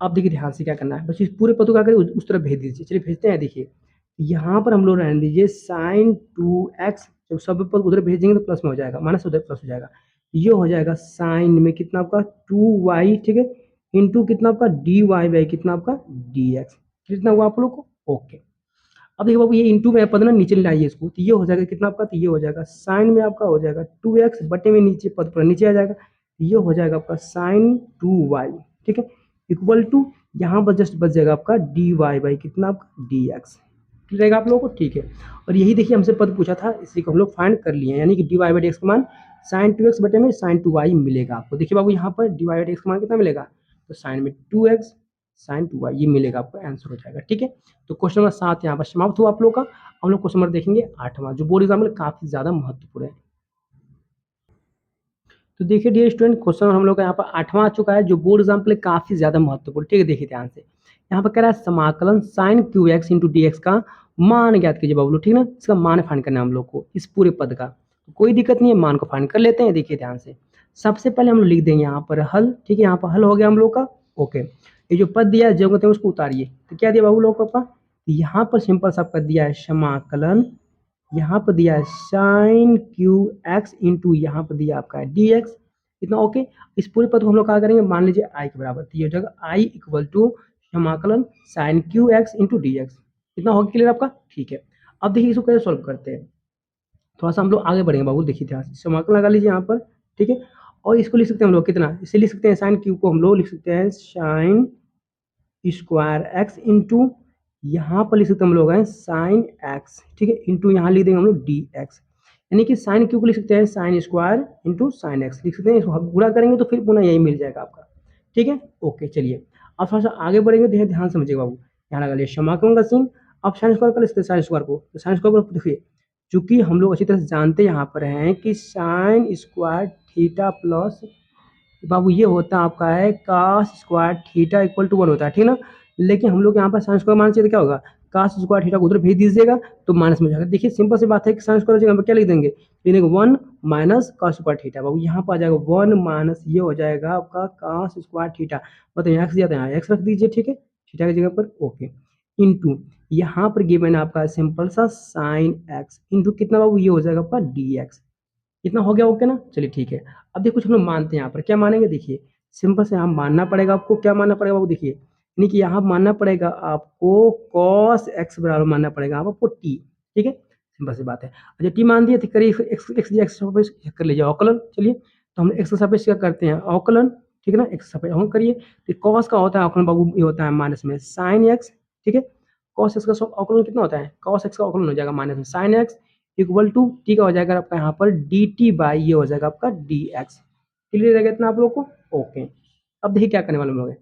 अब देखिए ध्यान से क्या करना है, बस इस पूरे पद को क्या करें उस तरफ भेज दीजिए। चलिए भेजते हैं। देखिए यहाँ पर हम लोग रहने दीजिए साइन 2x, जब सब पद उधर भेजेंगे तो प्लस में हो जाएगा, माइनस उधर प्लस हो जाएगा, ये हो जाएगा साइन में कितना आपका 2y, ठीक है, इंटू कितना आपका डी वाई बाई कितना आपका डी एक्स, कितना हुआ आप लोग को? ओके। अब देखिए बाबू ये इंटू में पद ना नीचे लाइए इसको, तो ये हो जाएगा कितना आपका, तो ये हो जाएगा साइन में आपका हो जाएगा 2x बटे में नीचे पद पर नीचे आ जाएगा, ये हो जाएगा आपका साइन 2y, ठीक है, इक्वल टू यहाँ पर जस्ट बच जाएगा आपका डी वाई बाई कितना आपका डी एक्स। ठीक रहेगा आप लोगों को? ठीक है। और यही देखिए हमसे पद पूछा था, इसी को हम लोग फाइंड कर लिए हैं, यानी कि d y by d x का मान साइन 2x बटे में साइन 2y मिलेगा आपको। देखिए बाबू यहाँ पर d y by d x का मान कितना मिलेगा, तो साइन में 2x साइन 2y ये मिलेगा, आपका आंसर हो जाएगा। ठीक है, तो क्वेश्चन नंबर 7 यहाँ पर समाप्त हुआ आप लोग का। हम लोग क्वेश्चन नंबर देखेंगे 8वां, जो बोर्ड एग्जाम में काफी ज्यादा महत्वपूर्ण है। तो देखिए डियर स्टूडेंट, क्वेश्चन हम लोग का यहाँ पर 8वां आ चुका है, जो बोर्ड एग्जाम के लिए काफी ज्यादा महत्वपूर्ण। ठीक है, देखिए ध्यान से, यहाँ पर कह रहा है समाकलन sine q x into d x का मान ज्ञात कीजिए बाबू लोग, ठीक है ना, इसका मान फाइंड करना है हम लोग को इस पूरे पद का। तो कोई दिक्कत नहीं है, मान को फाइंड कर लेते हैं। देखिए ध्यान से, सबसे पहले हम लोग लिख देंगे यहाँ पर हल। ठीक है, यहाँ पर हल हो गया हम लोग का। ओके, ये जो पद दिया है जो कहते हैं उसको उतारिए। तो क्या दिया बाबू लोग का, यहाँ पर सिंपल सा पद दिया है समाकलन, यहाँ पर दिया है साइन क्यू एक्स इंटू यहाँ पर दिया आपका है डी एक्स, इतना ओके। इस पूरे पद को हम लोग क्या करेंगे, मान लीजिए आई के बराबर, तो ये हो जाएगा आई इक्वल टू समाकलन sine q x into d x, इतना होगा क्लियर आपका? ठीक है। अब देखिए इसको कैसे सॉल्व करते हैं, थोड़ा सा हम लोग आगे बढ़ेंगे बाबू। देखिए ध्यान से, समाकलन लगा लीजिए यहाँ पर, ठीक है। और इसको लिख सकते हैं हम लोग कितना, इसे लिख सकते हैं साइन क्यू को हम लोग लिख सकते हैं साइन स्क्वायर एक्स इंटू यहाँ पर लिख सकते हैं हम लोग हैं साइन एक्स, ठीक है, इंटू यहाँ लिख देंगे हम लोग डी एक्स, यानी कि साइन क्यू को लिख सकते हैं sine square into sine x लिख सकते हैं। इसको गुणा करेंगे तो फिर पुनः यही मिल जाएगा आपका। ठीक है, ओके। चलिए अब थोड़ा सा आगे बढ़ेंगे, ध्यान ध्यान समझिएगा बाबू। यहाँ लगा लिया समाकलन का सीन। अब साइन स्क्वायर कर लिखते हैं साइन स्क्वायर को, तो साइन स्क्वायर को देखिए, चूंकि हम लोग अच्छी तरह से जानते यहाँ पर हैं कि साइन स्क्वायर थीटा प्लस बाबू ये होता है आपका है cos square theta equal to 1 होता है, ठीक ना। लेकिन हम लोग यहाँ पर साइन स्क्वायर मान चाहिए तो क्या होगा, कास स्क्वायर थीटा को उधर भेज दीजिएगा तो माइनस में जाएगा। देखिए सिंपल सी बात है कि साइन स्क्वायर जगह पर क्या लिख देंगे, लिख देंगे 1 माइनस कास स्क्वायर थीटा, बाबू यहाँ पर आ जाएगा 1 माइनस ये हो जाएगा आपका कास स्क्वायर थीटा, मतलब यहाँ एक्स दिया था यहाँ एक्स रख दीजिए, ठीक है, थीटा की जगह पर, ओके, इंटू यहाँ पर गिवन आपका सिंपल सा साइन एक्स इंटू कितना बाबू ये हो जाएगा आपका डी एक्स, इतना हो गया, ओके ना। चलिए ठीक है। अब देखिए कुछ हम लोग मानते हैं, यहाँ पर क्या मानेंगे, देखिए सिंपल से यहाँ मानना पड़ेगा आपको, क्या मानना पड़ेगा बाबू, देखिए यानी कि यहाँ मानना पड़ेगा आपको कॉस एक्स बराबर मानना पड़ेगा आपको टी, ठीक है, सिंपल सी बात है। अच्छा टी मान दिए तो करिए एक्स एक्स एक्स कर लीजिए अवकलन। चलिए तो हम एक्स का सापेक्ष क्या करते हैं, अवकलन, ठीक है ना, एक्स सापेक्ष हम करिए। तो कॉस का होता है अवकलन बाबू, ये होता है माइनस में साइन एक्स, ठीक है, कॉस एक्स का अवकलन कितना होता है, कॉस एक्स का अवकलन हो जाएगा माइनस में sine x equal to t का हो जाएगा आपका यहाँ पर डी टी बाई ये हो जाएगा आपका डी एक्स। क्लियर रहेगा इतना आप लोग को? ओके। अब देखिए क्या करने वाले हम लोग हैं,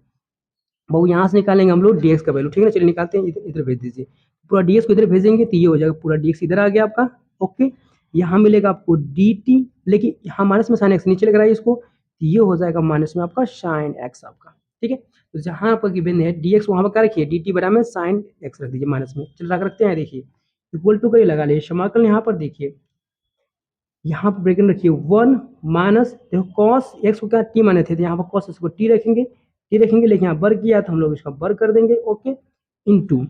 बहु यहाँ से निकालेंगे हम लोग dx का वैल्यू, ठीक है ना। चलिए निकालते हैं, इधर इधर भेज दीजिए। पूरा dx को इधर भेजेंगे तो ये हो जाएगा पूरा dx इधर आ गया आपका। ओके, यहाँ मिलेगा आपको dt, लेकिन यहाँ माइनस में साइन एक्स नीचे लग रहा है इसको, तो ये हो जाएगा माइनस में आपका साइन एक्स आपका। ठीक है, तो जहाँ आपका गिवन है dx वहाँ पर क्या रखिए, dt बराबर में साइन एक्स रख दीजिए माइनस में। चलो रखते हैं, देखिए इक्वल टू का ही लगा लीजिए, समाकलन यहाँ पर देखिए, यहाँ पर ब्रेकेट रखिए 1 माइनस, देखो कॉस एक्स को क्या टी माने थे, तो यहाँ पर कॉस एक्स को टी रखेंगे, लेकिन यहाँ वर्ग किया तो हम लोग इसका वर्ग कर देंगे। ओके, इनटू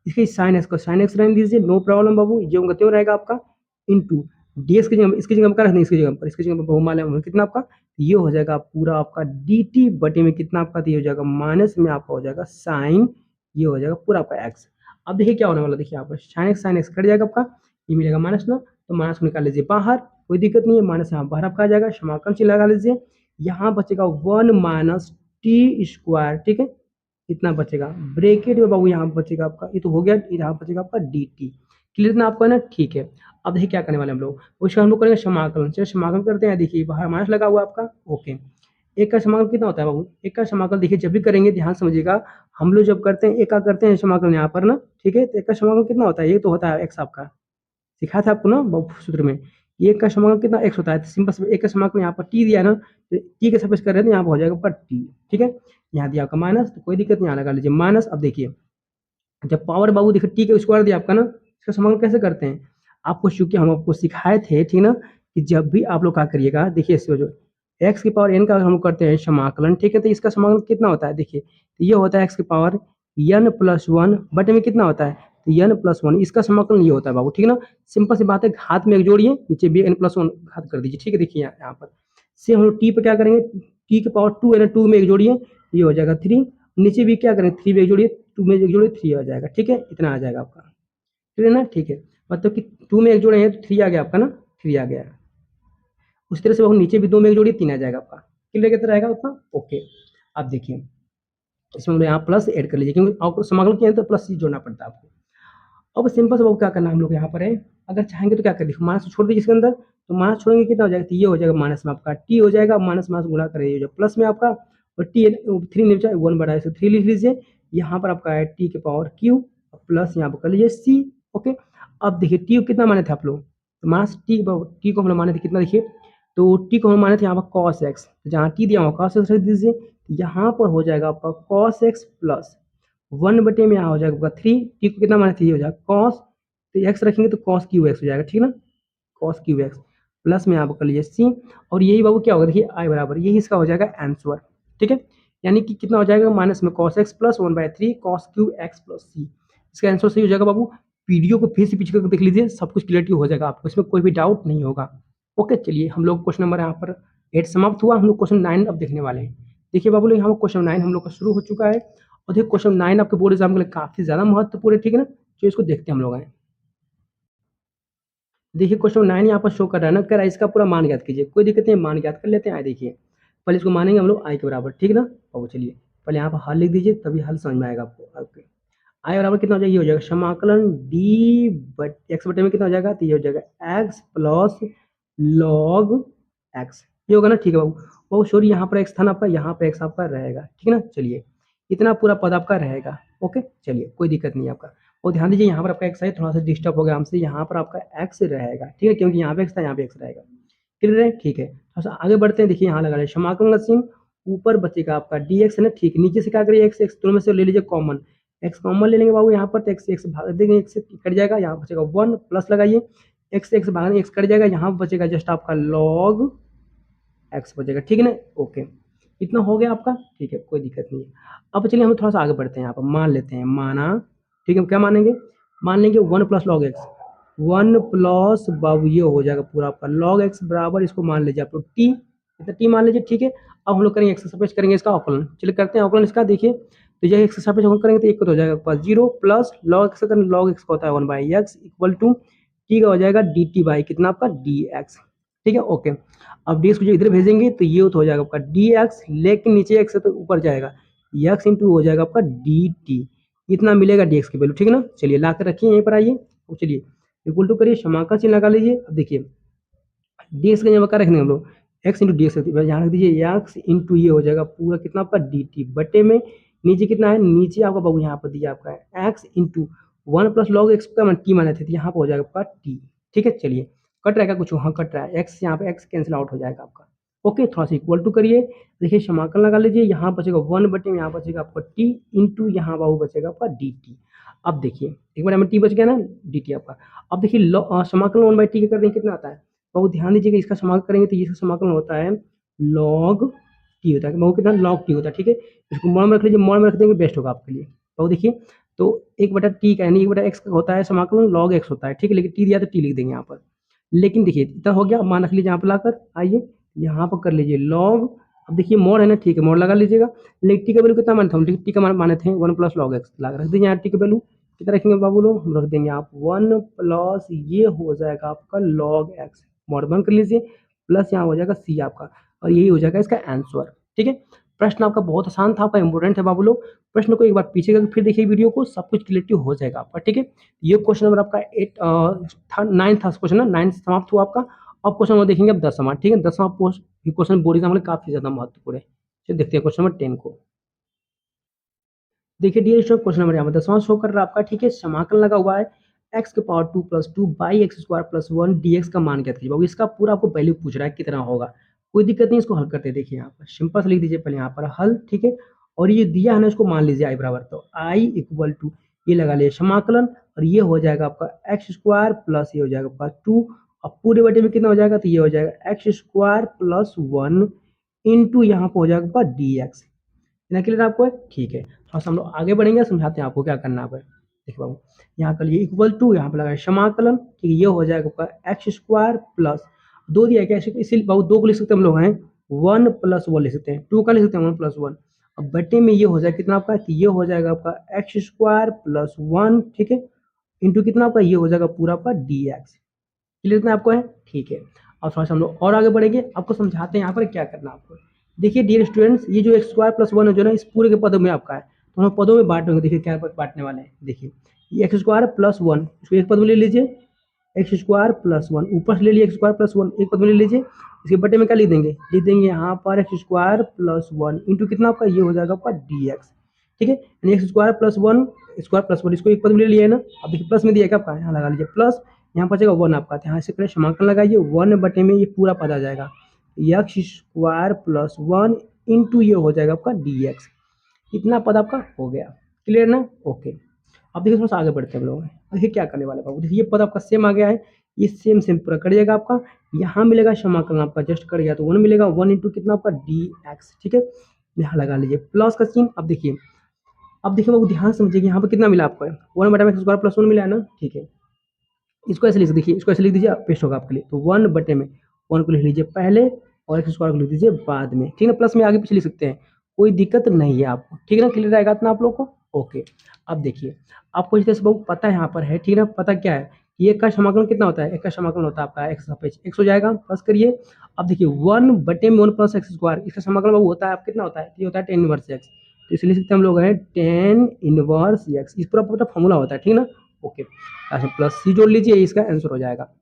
इसके साइन एक्स को साइन एक्स रहने दीजिए, नो प्रॉब्लम बाबू, जो होगा त्यों रहेगा आपका। इनटू डी एक्स की जगह, इसकी जगह पर क्या रखना है, इसकी जगह पर बहुमान है कितना आपका, ये हो जाएगा पूरा आपका डी टी बटे में कितना आपका, तो ये हो जाएगा माइनस में आपका हो जाएगा साइन, ये हो जाएगा पूरा आपका एक्स। अब देखिए क्या होने वाला, देखिए यहाँ पर साइन एक्स कट जाएगा आपका, ये मिलेगा माइनस ना, तो माइनस को निकाल लीजिए बाहर, कोई दिक्कत नहीं है, माइनस यहाँ बाहर आपका आ जाएगा, समाकलन चिन्ह लगा लीजिए, यहाँ बचेगा 1 माइनस टी स्क्वायर। ठीक है, इतना बचेगा ब्रेकेट में बाबू, यहाँ बचेगा आपका, ये तो हो गया, यहाँ बचेगा आपका डी टी। क्लियर ना आपको, है ना? ठीक है, अब देखिए क्या करने वाले हम लोग, उसका हम लोग करेंगे समाकलन। चलिए समाकलन करते हैं, देखिए बाहर माइनस लगा हुआ आपका। ओके, एक का समाकलन कितना होता है बाबू, एक का समाकलन देखिए जब भी करेंगे ध्यान समझिएगा, हम लोग जब करते हैं एक का करते हैं समाकलन यहाँ पर ना, ठीक है, तो एक का समाकलन कितना होता है, ये तो होता है एक्स आपका, सिखाया था आपको ना सूत्र में, एक का समाकलन कितना एक्स होता है, तो सिंपल से एक का समाकलन यहाँ पर टी दिया ना, तो टी के सापेक्ष कर रहे थे, यहाँ पर हो जाएगा आपका टी। ठीक है, यहाँ दिया आपका माइनस, तो कोई दिक्कत नहीं, यहाँ लगा लीजिए माइनस। अब देखिए जब पावर बाबू देखिए टी का स्क्वायर दिया आपका ना, इसका समाकलन कैसे करते हैं, आपको चूंकि हम आपको सिखाए थे, ठीक ना, कि जब भी आप लोग क्या करिएगा, देखिए इस जो एक्स की पावर एन का हम करते हैं समाकलन, ठीक है, तो इसका समाकलन कितना होता है, देखिए तो ये होता है एक्स की पावर एन प्लस वन बटे में कितना होता है, तो एन प्लस वन, इसका समाकलन ये होता है बाबू। ठीक है ना, सिंपल सी बात है, हाथ में एक जोड़िए, नीचे भी एन प्लस वन हाथ कर दीजिए। ठीक है, देखिए यहाँ पर से हम लोग टी पे क्या करेंगे, टी की पावर टू है ना, टू में एक जोड़िए, ये हो जाएगा थ्री, नीचे भी क्या करें, थ्री में एक जोड़िए, टू में एक जोड़िए थ्री आ जाएगा। ठीक है, इतना आ जाएगा आपका, ठीक है ना। ठीक है, मतलब कि टू में एक जोड़े हैं तो थ्री आ गया आपका ना, थ्री आ गया। उस तरह से वो नीचे भी दो में एक जोड़िए, तीन आ जाएगा आपका। क्लियर कितना रहेगा उतना? ओके, अब देखिए इसमें हम लोग यहाँ प्लस ऐड कर लीजिए, क्योंकि आपको समाकलन किया है तो प्लस ही जोड़ना पड़ता है आपको। अब सिंपल से वो क्या करना है हम लोग यहाँ पर है, अगर चाहेंगे तो क्या कर देखिए, माइनस छोड़ दीजिए इसके अंदर, तो माइनस छोड़ेंगे कितना हो जाएगा, तो ये हो जाएगा माइनस में आपका टी हो जाएगा, माइनस माइनस गुणा करेंगे जो प्लस में आपका, और टी थ्री नीचे वन बढ़ा है, थ्री लिख लीजिए, यहाँ पर आपका है टी के पावर क्यू, प्लस यहाँ पर कर लीजिए सी। ओके, अब देखिए टी को कितना माने थे आप लोग, तो माइनस टी को हम लोग माने थे कितना, देखिए तो टी को हम माने थे यहाँ पर कॉस एक्स, तो जहाँ टी दिया हुआ कॉस एक्स रख दीजिए, यहाँ पर हो जाएगा आपका कॉस एक्स प्लस वन बटे में यहाँ हो जाएगा आपका थ्री, टी को कितना माने थे, ये हो जाएगा कॉस, तो एक्स रखेंगे तो कॉस क्यू एक्स हो जाएगा। ठीक है ना, कॉस क्यू एक्स प्लस में यहाँ पर कर लीजिए सी, और यही बाबू क्या होगा, देखिए आई बराबर, यही इसका हो जाएगा आंसर। ठीक है, यानी कि कितना हो जाएगा, माइनस में cos x plus one by three cos cube x plus C, इसका आंसर सही हो जाएगा बाबू। वीडियो को फिर से पीछे करके देख लीजिए, सब कुछ क्लियरिटी हो जाएगा आपको, इसमें कोई भी डाउट नहीं होगा। ओके, चलिए हम लोग क्वेश्चन नंबर यहाँ पर 8 समाप्त हुआ, हम लोग क्वेश्चन 9 अब देखने वाले हैं। देखिए बाबू लोग, यहाँ क्वेश्चन 9 हम लोग का शुरू हो चुका है, और देखिए क्वेश्चन 9 आपके बोर्ड एग्जाम के लिए काफी ज्यादा महत्वपूर्ण है। ठीक है ना, तो इसको देखते हैं हम लोग आए। देखिए क्वेश्चन 9 यहाँ पर शो कर रहा है ना, कह रहा है इसका पूरा मान ज्ञात कीजिए, कोई दिक्कत नहीं, मान ज्ञात कर लेते हैं। आए देखिए पहले इसको मानेंगे हम लोग आई के बराबर, ठीक है ना। और चलिए पहले यहाँ पर हल लिख दीजिए, तभी हल समझ में आएगा आपको। ओके, आई बराबर कितना हो जाएगा, ये हो जाएगा समाकलन डी बट एक्स बटे में कितना हो जाएगा, तो ये हो जाएगा एक्स प्लस लॉग एक्स, ये होगा ना। ठीक है बाबू, बाबू सॉरी यहाँ पर एक्स था ना आपका, यहाँ पर एक्स आपका रहेगा। ठीक है ना, चलिए इतना पूरा पद आपका रहेगा। ओके, चलिए कोई दिक्कत नहीं है आपका, और ध्यान दीजिए यहाँ पर आपका एक्स है, थोड़ा सा डिस्टर्ब हो गया हमसे, यहाँ पर आपका एक्स रहेगा। ठीक है, क्योंकि यहाँ पे एक्स था, यहाँ पे एक्स रहेगा। क्लियर है? ठीक है, थोड़ा सा आगे बढ़ते हैं। देखिए यहाँ लगा रहे समाकलन का चिन्ह, ऊपर बचेगा आपका डी एक्स है ना। ठीक, नीचे से क्या करिए, एक्स एक्स दोनों में से ले लीजिए कॉमन, एक्स कॉमन ले लेंगे बाबू, यहाँ पर तो एक्स एक्स भाग देंगे, एक्स कट जाएगा, यहाँ बचेगा वन, प्लस लगाइए, एक्स एक्स भाग एक्स कट जाएगा, यहाँ बचेगा जस्ट आपका लॉग एक्स बचेगा। ठीक है ना, ओके, इतना हो गया आपका। ठीक है, कोई दिक्कत नहीं है। अब चलिए हम थोड़ा सा आगे बढ़ते हैं, यहाँ पर मान लेते हैं, माना, ठीक है, क्या मानेंगे, मान लेंगे one plus log x, one plus बाबू ये हो जाएगा पूरा आपका लॉग एक्स बराबर, इसको मान लीजिए आप लोग टी, इतना टी मान लीजिए। ठीक है, अब हम लोग करेंगे एक्स सपेक्ष करेंगे इसका अवकलन, चलिए करते हैं अवकलन इसका। देखिए तो ये एक्स सपेक्ष अवकलन करेंगे तो एक तो हो जाएगा पास जीरो, प्लस लॉग एक्स का लॉग एक्स का होता है one by x equal to t का हो जाएगा डी टी बाई कितना आपका डी एक्स। ठीक है, ओके, अब डी एक्स को जो इधर भेजेंगे तो ये तो हो जाएगा आपका डी एक्स, लेकिन नीचे एक्स है तो ऊपर जाएगा, एक्स इंटू हो जाएगा आपका डी टी, इतना मिलेगा डी एक्स की वैल्यू। ठीक है ना, चलिए ला कर रखिए यहीं पर, आइए। चलिए इक्वल टू करिए, समाकलन चिन्ह लगा लीजिए। अब देखिए dx का जगह क्या रखेंगे हम लोग, x इंटू डी एक्स, यहाँ रख दीजिए x इंटू ये हो जाएगा पूरा कितना आपका dt बटे में, नीचे कितना है, नीचे आपका बाबू यहाँ पर दिया आपका है x into 1 plus log x का टी माने थे, तो यहाँ पर हो जाएगा आपका t। ठीक है, चलिए कट रहेगा कुछ, हाँ कट रहा है, x यहाँ पे x कैंसिल आउट हो जाएगा आपका। ओके, थोड़ा सा इक्वल टू करिए, देखिए समाकलन लगा लीजिए, यहाँ बचेगा 1 बटे में, यहाँ बचेगा आपका t इंटू यहाँ बाबू बचेगा आपका dt। अब देखिए एक बार हमें t बच गया ना, dt आपका। अब देखिए समाकलन 1 बाई टी कर देंगे कितना आता है, बहुत ध्यान दीजिएगा, इसका समाकलन करेंगे तो इसका समाकलन होता है लॉग टी होता है, बहुत कितना लॉग टी होता है। ठीक है, इसको मोड़ में रख लीजिए, मोड़ में रख देंगे बेस्ट होगा आपके लिए। तो देखिए तो 1/t का यानी 1/x का होता है समाकलन, लॉग x होता है। ठीक है, लेकिन टी दिया तो टी लिख देंगे यहाँ पर। लेकिन देखिए इतना हो गया, मान रख लीजिए यहाँ पर लाकर, आइए यहाँ पर कर लीजिए लॉग। अब देखिए मोड़ है ना, ठीक है मोड़ लगा लीजिएगा, लेकिन टी का वैल्यू कितना माने थे हम, टी का माने थे 1 प्लस लॉग एक्स, रख दीजिए यहाँ टी का वैल्यू कितना रखेंगे बाबू लोग, हम रख देंगे आप 1 प्लस ये हो जाएगा आपका लॉग एक्स, मॉड बंद कर लीजिए, प्लस यहाँ हो जाएगा सी आपका, और यही हो जाएगा इसका आंसर। ठीक है, प्रश्न आपका बहुत आसान था, आपका इंपोर्टेंट है बाबू लोग। प्रश्न को एक बार पीछे करके फिर देखिए वीडियो को, सब कुछ क्लियर हो जाएगा आपका। ठीक है, ये क्वेश्चन नंबर आपका 9 था क्वेश्चन ना, 9 समाप्त हुआ आपका। अब क्वेश्चन नंबर देखेंगे अब 10वां। ठीक है, 10वां क्वेश्चन बोर्ड एग्जाम में काफी ज्यादा महत्वपूर्ण है। चलिए देखते हैं क्वेश्चन नंबर 10 को। देखिए डियर स्टूडेंट, क्वेश्चन नंबर यहाँ पर 10वां शो कर रहा है आपका। ठीक है, समाकलन लगा हुआ है x के power 2 plus 2 by x square plus 1 dx का मान ज्ञात कीजिए। बाबू इसका पूरा आपको वैल्यू पूछ रहा है कितना होगा, कोई दिक्कत नहीं, इसको हल करते हैं। देखिए यहाँ पर सिंपल से लिख दीजिए पहले यहाँ पर हल। ठीक है, और ये दिया है ना, इसको मान लीजिए i बराबर, तो i इक्वल टू ये लगा लिया समाकलन, और ये हो जाएगा आपका एक्स स्क्वायर प्लस ये हो जाएगा आपका 2, अब पूरे बटे में कितना हो जाएगा, तो ये हो जाएगा एक्स स्क्वायर प्लस 1 इंटू यहाँ पर हो जाएगा आपका डी एक्स। इतना क्लियर आपको है? ठीक है, थोड़ा सा हम लोग आगे बढ़ेंगे, समझाते हैं आपको क्या करना है। देखिए बाबू यहाँ कर लिए इक्वल टू, यहाँ पर लगाए समाकलन, ठीक है, ये हो जाएगा आपका एक्स स्क्वायर प्लस 2 दिया क्या, इसीलिए बाबू 2 को लिख सकते हैं हम लोग हैं, 1 प्लस 1 लिख सकते हैं, 2 का लिख सकते हैं 1 प्लस 1। अब बटे में ये हो जाएगा कितना आपका, तो ये हो जाएगा आपका एक्स स्क्वायर प्लस 1, ठीक है, इंटू कितना आपका, ये हो जाएगा पूरा आपका डी एक्स। क्लियर इतना आपको है? ठीक है, अब थोड़ा सा हम लोग और आगे बढ़ेंगे, आपको समझाते हैं यहाँ पर क्या करना आपको। देखिए डियर स्टूडेंट्स, ये जो एक्स स्क्वायर प्लस 1 है जो ना, इस पूरे के पदों में आपका है, तो हम पदों में बांटेंगे। देखिए क्या बांटने वाले हैं, देखिए ये एक्स स्क्वायर प्लस 1, इसको एक पद में ले लीजिए, एक्स स्क्वायर प्लस 1 ऊपर से ले लिए, एक्स स्क्वायर प्लस 1 एक पद में ले लीजिए, इसके बटे में क्या लिख देंगे, लिख देंगे यहाँ पर एक्स स्क्वायर प्लस 1 इंटू कितना आपका, ये हो जाएगा आपका डी एक्स। ठीक है, यानी x square plus 1 square plus 1 इसको एक पद में ले लिया है ना। अब देखिए प्लस में दिया क्या आपका, यहाँ लगा लीजिए प्लस, यहाँ बचेगा 1 आपका, तो यहाँ से पहले समाकलन लगाइए, 1 बटे में ये पूरा पद आ जाएगा, एक्स स्क्वायर प्लस 1 इंटू ये हो जाएगा आपका डी एक्स। इतना पद आपका हो गया, क्लियर ना? ओके, अब देखिए थोड़ा सा आगे बढ़ते हैं हम लोग। देखिए क्या करने वाले बाबू, देखिए ये पद आपका सेम आ गया है, ये सेम सेम पूरा कट जाएगा आपका, यहाँ मिलेगा समाकलन आपका जस्ट कट गया, तो 1 मिलेगा, 1 इंटू कितना आपका डी एक्स। ठीक है, यहाँ लगा लीजिए प्लस का चिन्ह। अब देखिए बाबू ध्यान समझिए, यहाँ पर कितना मिला आपको, 1 बटा में एक्स स्क्वायर प्लस 1 मिला है ना। ठीक है, इसको ऐसे लिख देखिए, इसको ऐसे लिख दीजिए, पेस्ट होगा आपके लिए, तो 1 बटे में 1 को लिख लीजिए पहले, और एक्स स्क्वायर को लिख दीजिए बाद में। ठीक है ना, प्लस में आगे पीछे लिख सकते हैं, कोई दिक्कत नहीं है आपको। ठीक है ना, क्लियर रहेगा इतना आप लोग को? ओके, अब देखिए आपको जैसे बहुत पता है यहाँ पर है, ठीक है ना, पता क्या है, ये का समाकलन कितना होता है, एक का समाकलन होता है आपका एक्स हो जाएगा, प्लस करिए। अब देखिए 1 बटे में 1 प्लस एक्स स्क्वायर, इसका समाकलन बाबू होता है आप कितना होता है, ये होता है 10 इनवर्स एक्स, तो इसलिए लिख सकते हैं हम लोग हैं 10 इनवर्स एक्स, इस पूरा पूरा फॉर्मूला होता है। ठीक है ना, ओके, प्लस सी जोड़ लीजिए, इसका आंसर हो जाएगा।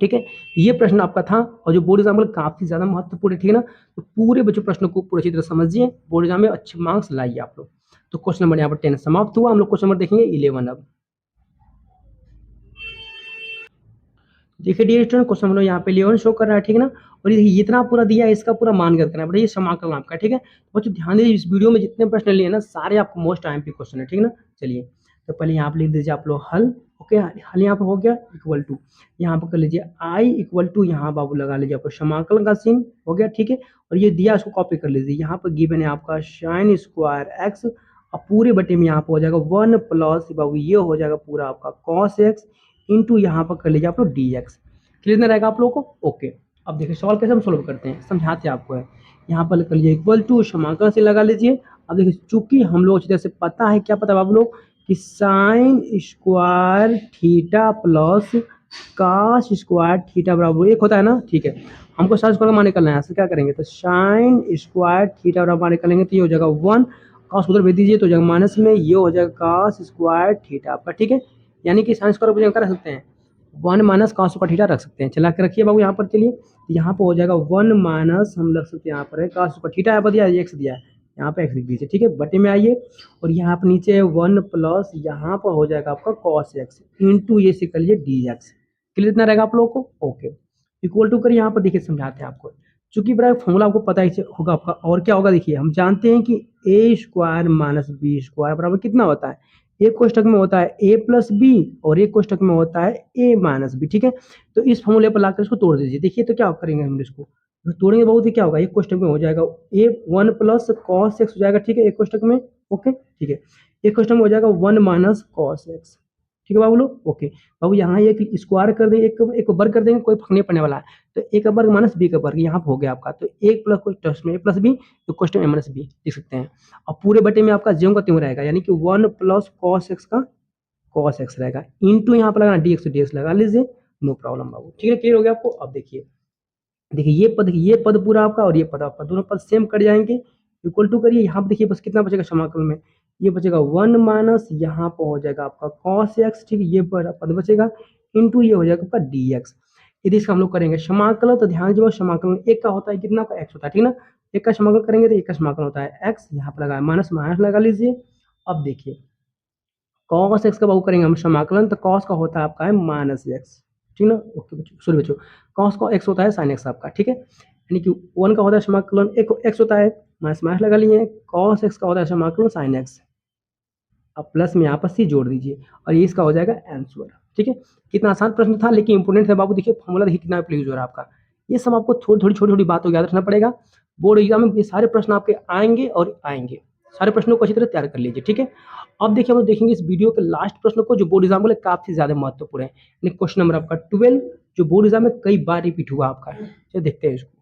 ठीक है, ये प्रश्न आपका था, और जो बोर्ड एग्जाम में काफी ज्यादा महत्वपूर्ण है। ठीक है ना, तो पूरे बच्चों प्रश्न को पूरी अच्छी तरह समझिए, बोर्ड एग्जाम में अच्छे मार्क्स लाइए आप लोग। तो क्वेश्चन नंबर यहाँ पर 10 समाप्त हुआ, हम लोग क्वेश्चन नंबर देखेंगे 11 अब। देखिए डियर स्टूडेंट, क्वेश्चन हम लोग यहाँ पे 11 शो कर रहा है। ठीक है ना, और ये इतना पूरा दिया है, इसका पूरा मान करना है, ये समाकलन आपका। ठीक है, बच्चों ध्यान दीजिए, इस वीडियो में जितने प्रश्न लिए ना, सारे आपको मोस्ट आईएमपी क्वेश्चन है। ठीक है ना, चलिए तो पहले यहाँ पे लिख दीजिए आप लोग हल। ओके, हल यहाँ पर हो गया, इक्वल टू यहाँ पर कर लीजिए आई इक्वल टू, यहाँ बाबू लगा लीजिए आपको समाकलन का चिन्ह हो गया। ठीक है, और ये दिया इसको कॉपी कर लीजिए, यहाँ पर गिवन है आपका साइन स्क्वायर एक्स, और पूरे बटे में यहाँ पर हो जाएगा 1 प्लस बाबू ये हो जाएगा पूरा आपका कॉस एक्स इंटू यहाँ पर कर लीजिए आप लोग डी एक्स। क्लियर ना रहेगा आप लोगों को? ओके, अब देखिए सवाल कैसे हम सोल्व करते हैं, समझाते हैं आपको है। यहाँ पर कर लीजिए इक्वल टू, समाकलन से लगा लीजिए। अब देखिए चूंकि हम लोग जैसे पता है, क्या पता है आप लोग, कि sine square theta plus cos square theta बराबर 1 होता है ना। ठीक है, हमको साइन स्क्वायर का मान निकालना है, ऐसे क्या करेंगे, तो साइन स्क्वायर थीटा बराबर मान निकालेंगे, तो ये हो जाएगा 1, कास उधर भेज दीजिए तो माइनस में, ये हो जाएगा कास स्क्वायर थीटा आपका। ठीक है, यानी कि साइन स्क्वायर क्या रख सकते हैं, 1 माइनस कॉस सुपर थीटा रख सकते हैं, चला के रखिए बाबू यहाँ पर। चलिए तो यहाँ पर हो जाएगा 1 माइनस, हम रख सकते हैं यहाँ पर है कॉस सुपर थीटा यहाँ पर दिया है, एक्स दिया है, यहाँ पे एक्स लिख दीजिए, ठीक है। बटे में आइए और यहाँ पर नीचे है 1 प्लस, यहाँ पर हो जाएगा आपका कॉस एक्स इंटू ये से कर लीजिए डी एक्स। क्लियर इतना रहेगा आप लोगों को, ओके। इक्वल टू करिए, यहाँ पर देखिए समझाते हैं आपको, चूंकि बड़ा फॉर्मूला आपको पता ही होगा आपका, और क्या होगा देखिए, हम जानते हैं कि ए स्क्वायर माइनस बी स्क्वायर बराबर कितना होता है, एक कोष्टक में होता है ए प्लस बी और एक कोष्टक में होता है ए माइनस बी, ठीक है। तो इस फॉर्मूले पर लाकर इसको तोड़ दीजिए, देखिए तो क्या करेंगे हम इसको, तो तोड़ेंगे बहुत ही, क्या होगा, एक कोष्टक में हो जाएगा ए 1 प्लस कॉस एक्स हो जाएगा, ठीक है, एक कोष्टक में, ओके, ठीक है। एक कोष्टक में हो जाएगा 1 माइनस कॉस एक्स, ठीक है बाबू लोग, ओके। बाबू यहाँ एक स्क्वायर कर देंगे, एक वर्ग कर देंगे, कोई फर्क नहीं पड़ने वाला है। तो ए का वर्ग माइनस बी का वर्ग यहाँ पर हो गया आपका, तो एक प्लस क्वेश्चन में ए प्लस बी, तो क्वेश्चन में माइनस बी लिख सकते हैं। और पूरे बटे में आपका ज्यों का त्यों रहेगा, यानी कि 1 प्लस कॉस एक्स का कॉस एक्स रहेगा, इंटू यहाँ पर लगाना डी एक्स लगा लीजिए, नो प्रॉब्लम बाबू, ठीक है। क्लियर हो गया आपको। अब देखिए, देखिए ये पद पूरा आपका और ये पद आपका, दोनों पद सेम कट जाएंगे, इक्वल टू करिए। यहाँ पर देखिए बस कितना बचेगा समाकल में, ये बचेगा 1 माइनस, यहाँ पर हो जाएगा आपका कॉस एक्स, ठीक है, ये पद बचेगा, इंटू ये हो जाएगा आपका डी एक्स। यदि इसका हम लोग करेंगे समाकलन, तो ध्यान दीजिए समाकलन एक का होता है कितना का, एक्स होता है, ठीक ना। एक का समाकलन करेंगे तो एक का समाकलन होता है एक्स, यहाँ पर लगाया माइनस माइनस लगा लीजिए। अब देखिए कॉस एक्स का बाबू करेंगे हम समाकलन, तो कॉस का होता है आपका है माइनस एक्स, ठीक ना, ओके बच्चों, सॉरी बच्चों, कॉस का एक्स होता है साइन एक्स आपका, ठीक है। यानी कि 1 का होता है समाकलन, एक एक्स होता है, माइनस माइनस लगा लिए, कॉस एक्स का होता है समाकलन साइन एक्स। अब प्लस में यहाँ पर सी जोड़ दीजिए और ये इसका हो जाएगा आंसर, ठीक है। कितना आसान प्रश्न था लेकिन इंपोर्टेंट था बाबू, देखिए फॉर्मूला देखिए कितना प्लीज हो रहा है आपका। ये सब आपको थोड़ी छोटी बातों को याद रखना पड़ेगा, बोर्ड एग्जाम में ये सारे प्रश्न आपके आएंगे और आएंगे, सारे प्रश्नों को अच्छी तरह तैयार कर लीजिए, ठीक है। अब देखिए हम लोग देखेंगे इस वीडियो के लास्ट प्रश्न को, जो बोर्ड एग्जाम के लिए काफी ज्यादा महत्वपूर्ण है, यानी क्वेश्चन नंबर आपका 12, जो बोर्ड एग्जाम में कई बार रिपीट हुआ आपका है। चलिए देखते हैं इसको।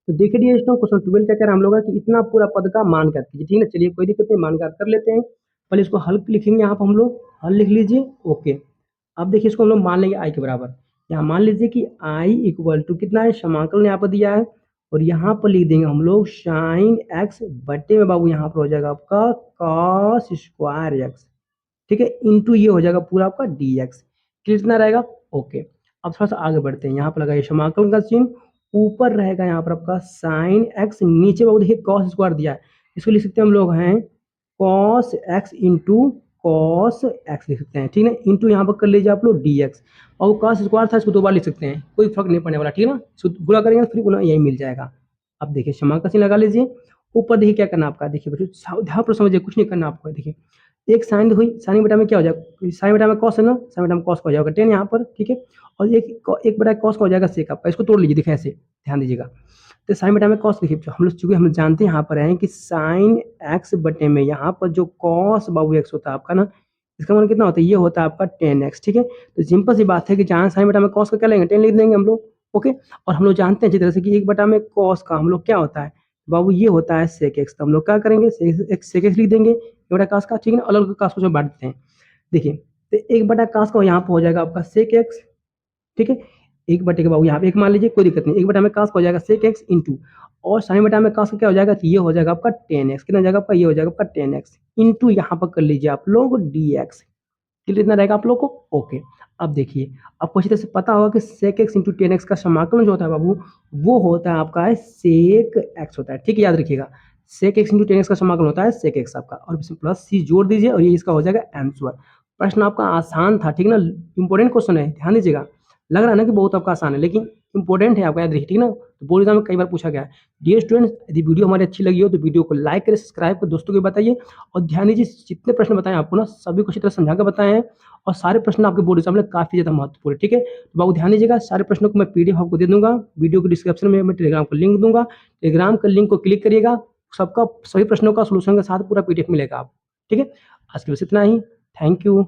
तो देखिए डियर स्टूडेंट, क्वेश्चन 12 क्या कह रहा है हम लोग कि इतना पूरा पद का मान ज्ञात कीजिए, ठीक है। चलिए कोई दिक्कत नहीं, मान ज्ञात कर लेते हैं। पहले इसको हल लिखेंगे, यहाँ पर हम लोग हल लिख लीजिए, ओके। अब देखिए इसको हम लोग मान लेंगे आई के बराबर, यहाँ मान लीजिए कि आई इक्वल टू कितना है, समाकलन यहाँ पर दिया है, और यहाँ पर लिख देंगे हम लोग साइन एक्स बटे में बाबू यहाँ पर हो जाएगा आपका कॉस स्क्वायर एक्स, ठीक है, इंटू ये हो जाएगा पूरा आपका डी एक्स। कितना रहेगा, ओके। अब थोड़ा सा आगे बढ़ते हैं, यहाँ पर लगाइए समाकलन का चिन्ह, ऊपर रहेगा यहाँ पर आपका साइन एक्स, नीचे बाबू देखिए कॉस स्क्वायर दिया है, इसको लिख सकते हैं हम लोग हैं cos x into cos x लिख सकते हैं, ठीक है, इंटू यहाँ पर कर लीजिए आप लोग डी एक्स, और कॉस स्क्वायर था इसको 2 बार लिख सकते हैं, कोई फर्क नहीं पड़ने वाला, ठीक है ना, गुणा करेंगे फिर पुनः यही मिल जाएगा। अब देखिए समाकलन का चिन्ह लगा लीजिए, ऊपर देखिए क्या करना आपका, देखिए बच्चों ध्यान पर समझिए, कुछ नहीं करना आपको, देखिए एक साइन हुई, साइन बटा में क्या हो जाएगा, साइन बटा में कॉस है ना, साइन बटा में कॉस का हो जाएगा 10 यहाँ पर, ठीक है। और एक बटा कॉस का हो जाएगा सेक आपका, इसको तोड़ लीजिए, देखिए ऐसे ध्यान दीजिएगा। तो साइन बटा में कॉस देखिए हम लोग, चूंकि हम जानते हैं यहाँ पर है कि साइन एक्स बटे में यहाँ पर जो कॉस बाबू एक्स होता है आपका ना, इसका मान कितना होता है, ये होता है आपका 10x, ठीक है। तो सिंपल सी बात है कि जहाँ साइन बटा में कॉस का क्या लेंगे 10 लिख देंगे हम लोग, ओके। और हम लोग जानते हैं अच्छी तरह से कि एक बटा में कॉस का हम लोग क्या होता है बाबू, ये होता है सेक एक्स, तो हम लोग क्या करेंगे सेक एक्स लिख देंगे, एक बटा कास का, ठीक है ना, अलग अलग कास को बांट देते हैं। देखिए तो एक बटा कास का यहाँ पर हो जाएगा आपका सेक एक्स, ठीक है, एक बटे के बाबू यहाँ पे एक मान लीजिए, कोई दिक्कत नहीं, एक बटा में कास का हो जाएगा सेक एक्स इंटू, और साइन बटा में कास का क्या हो जाएगा, तो ये हो जाएगा आपका 10x, कितना हो जाएगा आपका, ये हो जाएगा आपका 10x इंटू यहाँ पर कर लीजिए आप लोग dx, क्लियर इतना रहेगा आप लोग को, ओके। अब देखिए आपको अच्छी तरह से पता होगा कि सेक एक्स इंटू 10x का समाकलन जो होता है बाबू, वो होता है आपका है सेक एक्स होता है, ठीक है, याद रखिएगा, सेक एक्स इंटू 10x का समाकलन होता है सेक एक्स आपका, और इसमें प्लस सी जोड़ दीजिए और ये इसका हो जाएगा आंसर। प्रश्न आपका आसान था, ठीक ना, इंपॉर्टेंट क्वेश्चन है, ध्यान दीजिएगा। लग रहा है ना कि बहुत आपका आसान है, लेकिन इंपॉर्टेंट है आपका, याद रखिए, ठीक ना। तो बोर्ड एग्जाम में कई बार पूछा गया है। डियर स्टूडेंट्स, यदि वीडियो हमारी अच्छी लगी हो तो वीडियो को लाइक करें, सब्सक्राइब कर दोस्तों को बताइए, और ध्यान दीजिए जितने प्रश्न बताएं आपको ना, सभी को अच्छी तरह समझा कर बताए हैं, और सारे प्रश्न आपके बोर्ड एग्जाम में काफी ज्यादा महत्वपूर्ण है, ठीक है। तो बाबू ध्यान दीजिएगा, सारे प्रश्नों को मैं पीडीएफ आपको दे दूंगा, वीडियो के डिस्क्रिप्शन में मैं टेलीग्राम का लिंक दूंगा, टेलीग्राम का लिंक को क्लिक करिएगा, सबका सभी प्रश्नों का सोल्यूशन के साथ पूरा पीडीएफ मिलेगा आप, ठीक है। आज के बस इतना ही, थैंक यू।